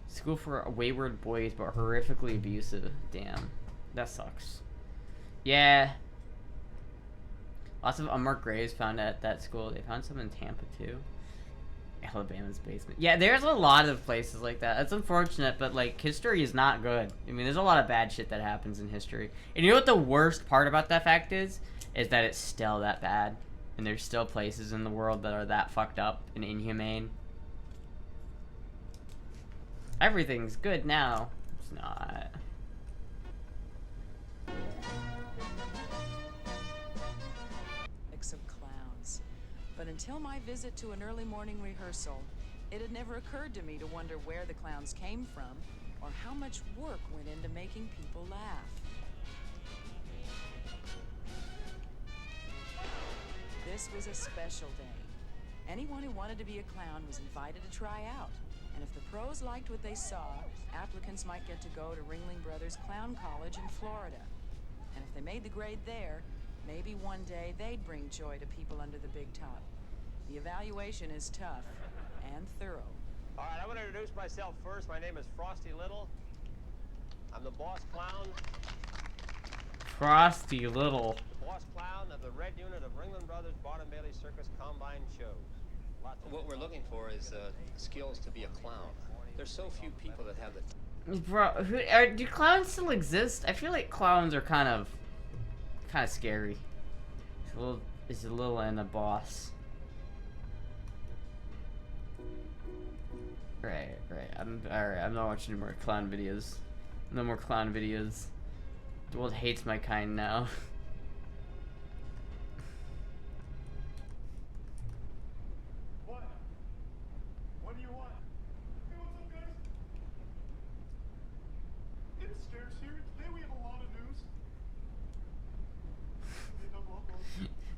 [SPEAKER 1] School for wayward boys, but horrifically abusive. Damn. That sucks. Yeah. Lots of unmarked graves found at that school. They found some in Tampa, too. Alabama's basement. Yeah, there's a lot of places like that. It's unfortunate, but like history is not good. I mean, there's a lot of bad shit that happens in history. And you know what the worst part about that fact is? Is that it's still that bad. And there's still places in the world that are that fucked up and inhumane. Everything's good now. It's not.
[SPEAKER 6] Of clowns. But until my visit to an early morning rehearsal, it had never occurred to me to wonder where the clowns came from or how much work went into making people laugh. This was a special day. Anyone who wanted to be a clown was invited to try out. And if the pros liked what they saw, applicants might get to go to Ringling Brothers Clown College in Florida. And if they made the grade there, maybe one day they'd bring joy to people under the big top. The evaluation is tough and thorough.
[SPEAKER 7] All right, I'm going to introduce myself first. My name is Frosty Little. I'm the boss clown.
[SPEAKER 1] Frosty Little.
[SPEAKER 7] Boss clown of the red unit of Ringling Brothers Barnum Bailey Circus Combine shows.
[SPEAKER 8] What we're looking for is skills to be a clown. There's so few people that have the.
[SPEAKER 1] Bro, do clowns still exist? I feel like clowns are kind of scary. It's a little and a boss. Right. Alright, I'm not watching any more clown videos. No more clown videos. The world hates my kind now.
[SPEAKER 9] What do you want? Hey, what's up, guys? It's Stairs here. Today we have a lot of news.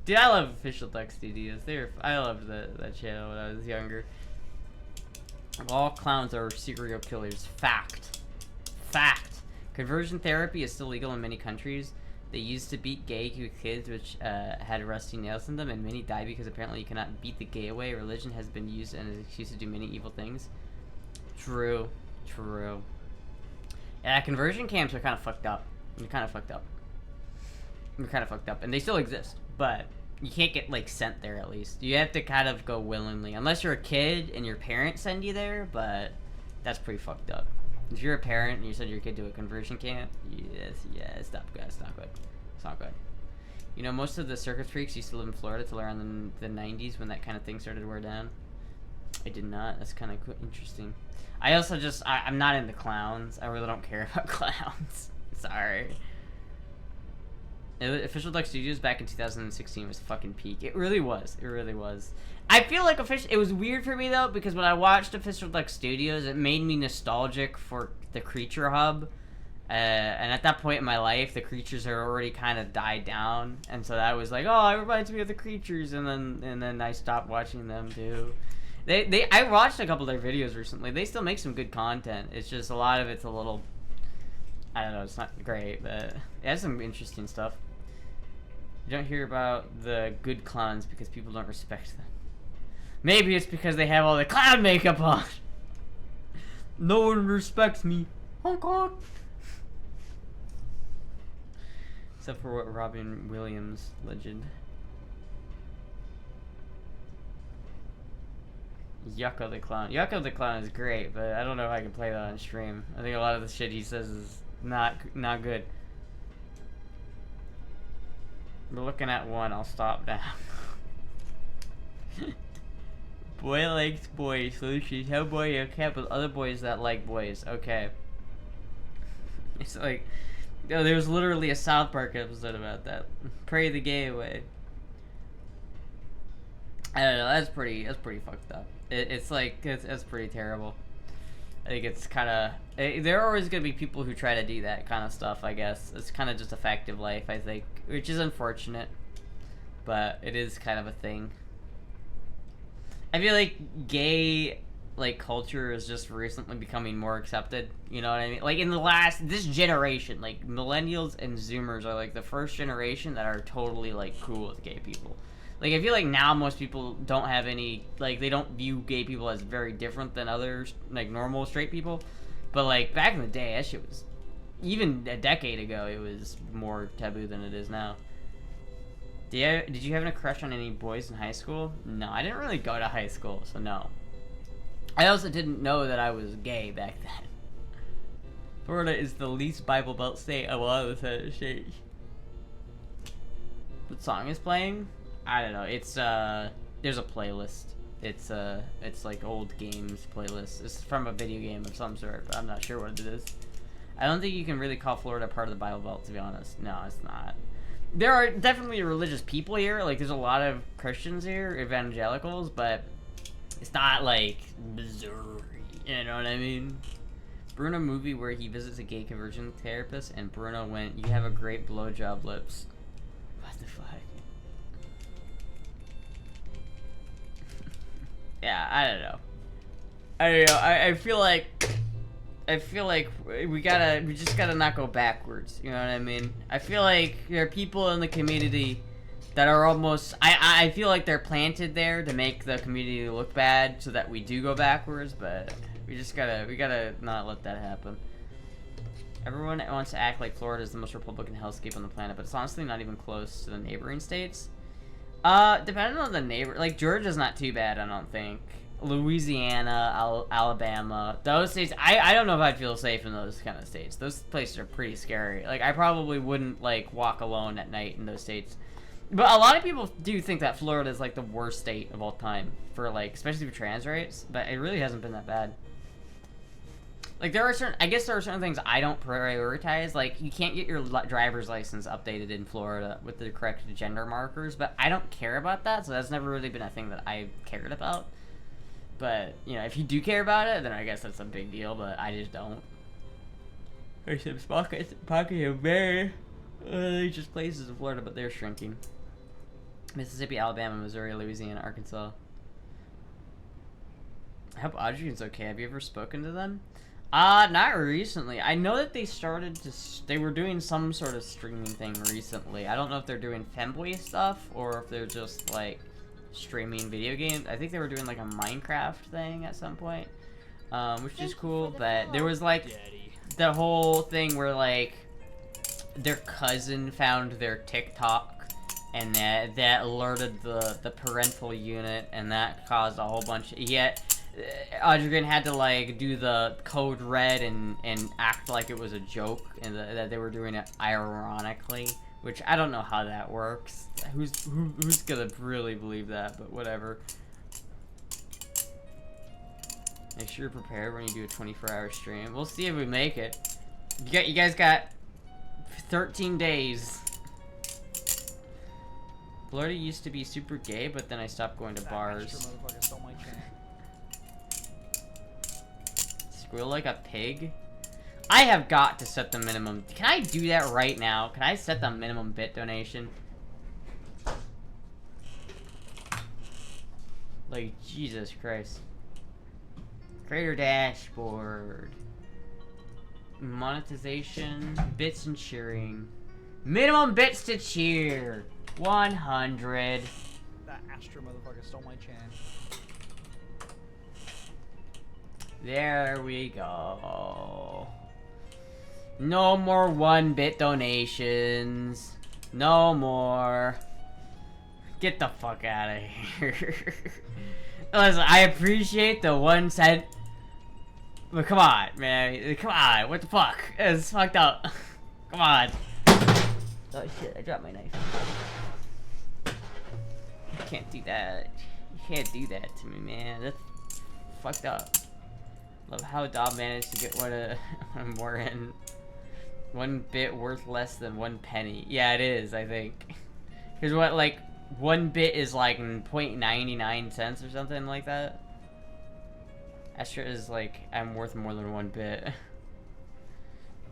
[SPEAKER 1] Dude, I love Official Duck Studios. I loved that channel when I was younger. All clowns are serial killers. Fact. Conversion therapy is still legal in many countries. They used to beat gay kids which had rusty nails in them, and many die because apparently you cannot beat the gay away. Religion has been used as an excuse to do many evil things. True. Yeah, conversion camps are kind of fucked up. They're kind of fucked up. And they still exist, but you can't get, like, sent there, at least. You have to kind of go willingly. Unless you're a kid and your parents send you there, but that's pretty fucked up. If you're a parent and you send your kid to a conversion camp, it's not good. It's not good. You know, most of the circus freaks used to live in Florida till around the 90s when that kind of thing started to wear down. I did not. That's kind of interesting. I also I'm not into clowns. I really don't care about clowns. Sorry. Official Duck Studios back in 2016 was fucking peak. It really was. I feel like it was weird for me though, because when I watched Official Duck Studios, it made me nostalgic for the Creature Hub. And at that point in my life, the creatures had already kind of died down, and so that was like, oh, it reminds me of the creatures, and then I stopped watching them too. I watched a couple of their videos recently. They still make some good content. It's just a lot of it's a little, I don't know, it's not great, but it has some interesting stuff. You don't hear about the good clowns because people don't respect them. Maybe it's because they have all the clown makeup on. No one respects me. Honk honk. Except for what Robin Williams, legend. Yucko the Clown. Yucko the Clown is great, but I don't know if I can play that on stream. I think a lot of the shit he says is not good. We're looking at one. I'll stop now. Boy likes boys, so she's how boy you camp with other boys that like boys. Okay. It's like, no, there was literally a South Park episode about that. Pray the gay away. I don't know. That's pretty fucked up. It's pretty terrible. I think it's kind of, there are always gonna be people who try to do that kind of stuff. I guess it's kind of just a fact of life. I think, which is unfortunate, but it is kind of a thing. I feel like gay culture is just recently becoming more accepted. You know what I mean? Like in this generation, like millennials and Zoomers are like the first generation that are totally like cool with gay people. Like, I feel like now most people don't have any, like, they don't view gay people as very different than others, like, normal straight people. But, like, back in the day, that shit was, even a decade ago, it was more taboo than it is now. Did you have a crush on any boys in high school? No, I didn't really go to high school, so no. I also didn't know that I was gay back then. Florida is the least Bible Belt state of all the states. What song is playing? I don't know. It's there's a playlist. It's like old games playlist. It's from a video game of some sort, but I'm not sure what it is. I don't think you can really call Florida part of the Bible Belt, to be honest. No, it's not. There are definitely religious people here. Like, there's a lot of Christians here, evangelicals, but it's not like Missouri. You know what I mean? Bruno movie where he visits a gay conversion therapist, and Bruno went, "You have a great blowjob lips." What the fuck? Yeah, I don't know. I feel like we just gotta not go backwards. You know what I mean? I feel like there are people in the community that are almost. I feel like they're planted there to make the community look bad, so that we do go backwards. But we gotta not let that happen. Everyone wants to act like Florida is the most Republican hellscape on the planet, but it's honestly not even close to the neighboring states. Depending on the neighbor, like Georgia's not too bad, I don't think. Louisiana, Alabama, those states, I don't know if I'd feel safe in those kind of states. Those places are pretty scary. Like, I probably wouldn't, like, walk alone at night in those states. But a lot of people do think that Florida is, like, the worst state of all time for, like, especially for trans rates, but it really hasn't been that bad. Like, I guess there are certain things I don't prioritize. Like, you can't get your driver's license updated in Florida with the correct gender markers, but I don't care about that, so that's never really been a thing that I've cared about. But, you know, if you do care about it, then I guess that's a big deal, but I just don't. There's some pockets of very just places in Florida, but they're shrinking. Mississippi, Alabama, Missouri, Louisiana, Arkansas. I hope Audrey's okay. Have you ever spoken to them? Not recently. I know that they were doing some sort of streaming thing recently. I don't know if they're doing femboy stuff, or if they're just, like, streaming video games. I think they were doing, like, a Minecraft thing at some point, which is cool, but there was, like, the whole thing where, like, their cousin found their TikTok, and that alerted the parental unit, and that caused a whole bunch. Audrey had to, like, do the code red and act like it was a joke, and that they were doing it ironically, which I don't know how that works. Who's gonna really believe that? But whatever. Make sure you're prepared when you do a 24-hour stream. We'll see if we make it. You guys got 13 days. Florida used to be super gay, but then I stopped going to bars. Squeal like a pig? I have got to set the minimum. Can I do that right now? Can I set the minimum bit donation? Like, Jesus Christ. Creator dashboard. Monetization. Bits and cheering. Minimum bits to cheer. 100.
[SPEAKER 2] That Astra motherfucker stole my chance.
[SPEAKER 1] There we go. No more 1-bit donations. No more. Get the fuck out of here. Listen, I appreciate the 1 cent. But come on, man. Come on. What the fuck? It's fucked up. Come on. Oh shit, I dropped my knife. You can't do that. You can't do that to me, man. That's fucked up. Love how Dob managed to get one more in. 1 bit worth less than 1 penny. Yeah, it is, I think. Here's what, like, 1 bit is like 0.99 cents or something like that. Astra is like, I'm worth more than 1 bit.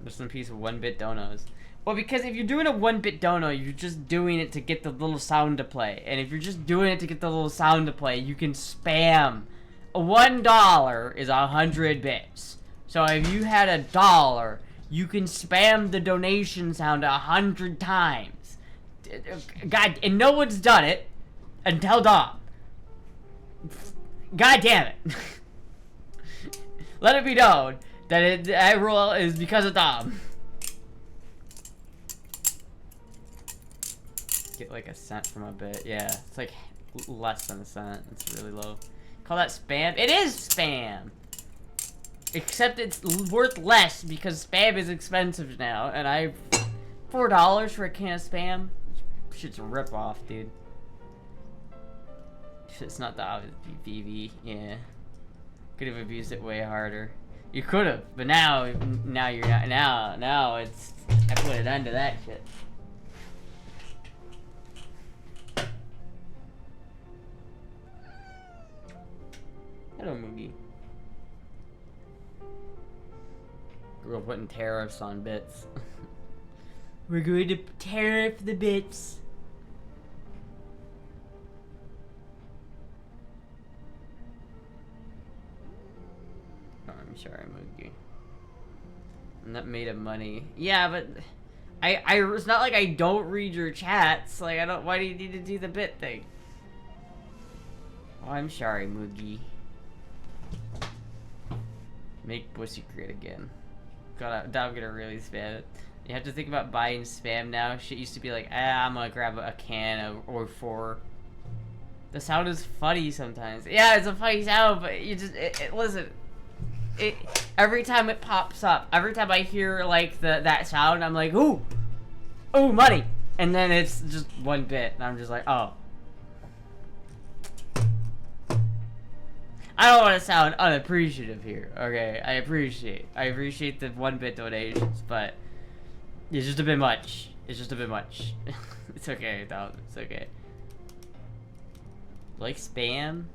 [SPEAKER 1] Just a piece of 1-bit donos. Well, because if you're doing a 1-bit dono, you're just doing it to get the little sound to play. And if you're just doing it to get the little sound to play, you can spam. $1 is 100 bits. So if you had $1, you can spam the donation sound 100 times. God, and no one's done it until Dom. God damn it. Let it be known that that rule is because of Dom. Get like a cent from a bit. Yeah, it's like less than a cent. It's really low. Call that spam? It is spam! Except it's worth less because spam is expensive now, and I... $4 for a can of spam? Shit's a ripoff, dude. It's not the obvious BV, yeah. Could have abused it way harder. You could have, but now you're not. Now it's. I put it under that shit. Hello, Moogie. We're putting tariffs on bits. We're going to tariff the bits. Oh, I'm sorry, Moogie. I'm not made of money. Yeah, but it's not like I don't read your chats. Like, I don't. Why do you need to do the bit thing? Oh, I'm sorry, Moogie. Make pussy great again. God, I'm gonna really spam it. You have to think about buying spam now. Shit used to be like, I'm gonna grab a can or 4. The sound is funny sometimes. Yeah, it's a funny sound, but you just listen. Every time it pops up, every time I hear like that sound, I'm like, ooh, money, and then it's just 1 bit, and I'm just like, oh. I don't want to sound unappreciative here, okay? I appreciate the 1 bit donations, but it's just a bit much. It's just a bit much. It's okay, though. It's okay. Like spam?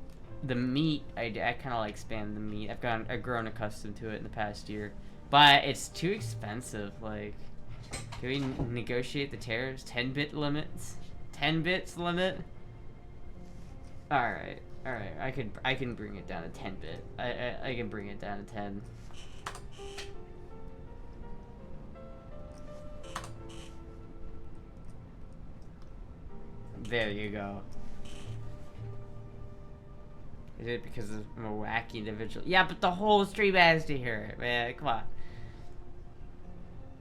[SPEAKER 1] The meat, I kind of like spam the meat. I've grown accustomed to it in the past year, but it's too expensive. Like, can we negotiate the tariffs? 10-bit limits? 10 bits limit? All right. I can bring it down to 10-bit. I can bring it down to 10. There you go. Is it because I'm a wacky individual? Yeah, but the whole stream has to hear it, man. Come on.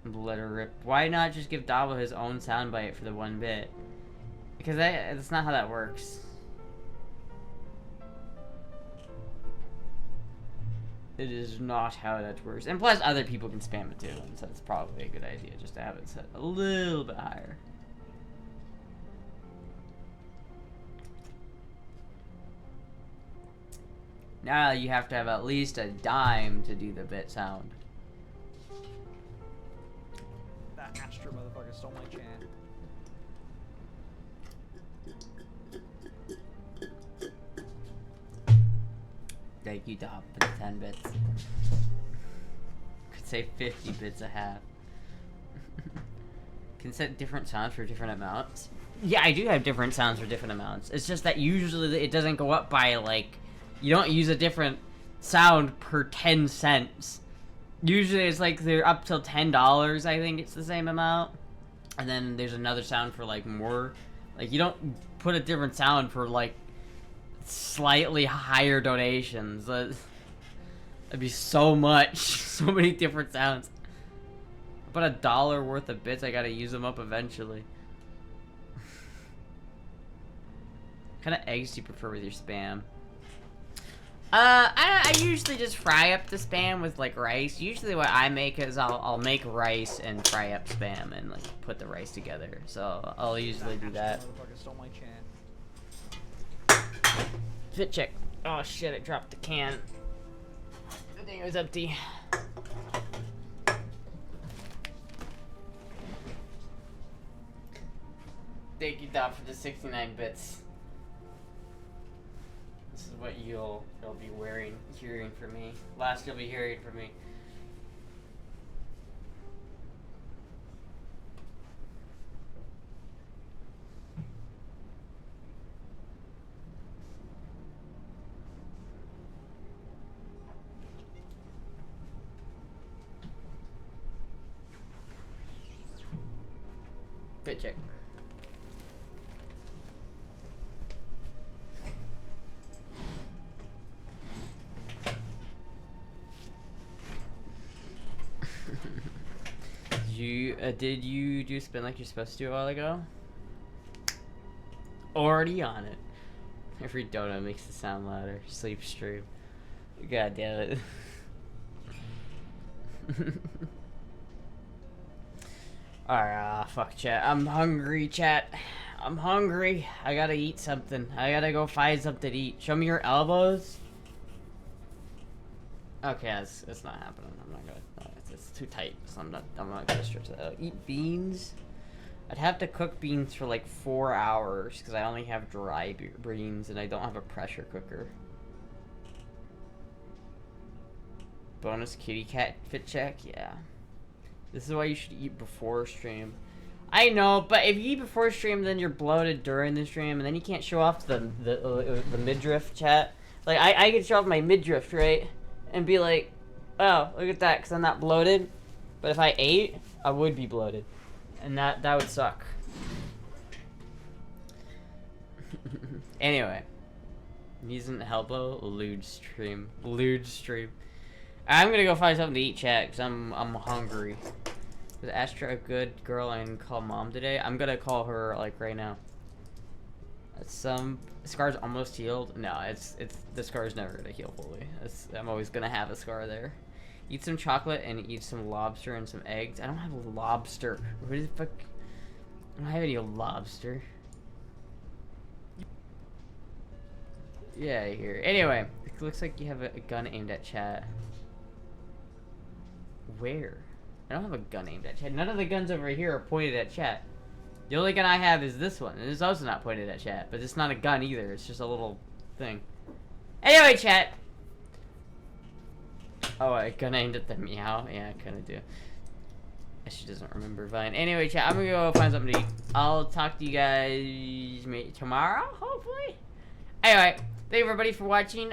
[SPEAKER 1] Let her rip. Why not just give Dabo his own soundbite for the 1 bit? Because that's not how that works. It is not how that works. And plus, other people can spam it too, and so it's probably a good idea just to have it set a little bit higher. Now you have to have at least a dime to do the bit sound.
[SPEAKER 10] That Astra motherfucker stole my chan.
[SPEAKER 1] Thank you, Dom, for the 10 bits. Could say 50 bits a half. Can set different sounds for different amounts. Yeah, I do have different sounds for different amounts. It's just that usually it doesn't go up by, like, you don't use a different sound per 10 cents. Usually it's like they're up till $10, I think it's the same amount. And then there's another sound for, like, more. Like, you don't put a different sound for, like, slightly higher donations. That'd be so much. So many different sounds. But $1 worth of bits, I gotta use them up eventually. What kind of eggs do you prefer with your spam? I usually just fry up the spam with like rice. Usually what I make is I'll make rice and fry up spam and like put the rice together. So I'll usually do that.
[SPEAKER 10] Motherfucker stole my chan.
[SPEAKER 1] Fit check. Oh shit, I dropped the can. I think it was empty. Thank you, Dot, for the 69 bits. This is what you'll be hearing from me. Last you'll be hearing from me. Fit check. Did you do spin like you're supposed to a while ago? Already on it. Every donut makes it sound louder. Sleep stream. God damn it. Alright, fuck chat. I'm hungry, chat. I'm hungry. I gotta eat something. I gotta go find something to eat. Show me your elbows. Okay, it's not happening. I'm not gonna. It's too tight, so I'm not gonna stretch that out. Eat beans. I'd have to cook beans for like 4 hours because I only have dry beans and I don't have a pressure cooker. Bonus kitty cat fit check, yeah. This is why you should eat before stream. I know, but if you eat before stream, then you're bloated during the stream, and then you can't show off the midriff, chat. Like I could show off my midriff, right, and be like, oh, look at that, because I'm not bloated. But if I ate, I would be bloated, and that would suck. Anyway, using elbow, lewd stream. I'm gonna go find something to eat, chat, because I'm hungry. Was Astra a good girl and call mom today? I'm gonna call her like right now. Some scar's almost healed. No, it's the scar's never gonna heal fully. I'm always gonna have a scar there. Eat some chocolate and eat some lobster and some eggs. I don't have lobster. What the fuck? I don't have any lobster. Yeah, here. Anyway, it looks like you have a gun aimed at chat. Where? I don't have a gun aimed at chat. None of the guns over here are pointed at chat. The only gun I have is this one, and it's also not pointed at chat, but it's not a gun either. It's just a little thing. Anyway, chat. Oh, a gun aimed at the meow? Yeah, I kind of do. She doesn't remember Vine. Anyway, chat, I'm gonna go find something to eat. I'll talk to you guys maybe tomorrow, hopefully. Anyway, thank you everybody for watching.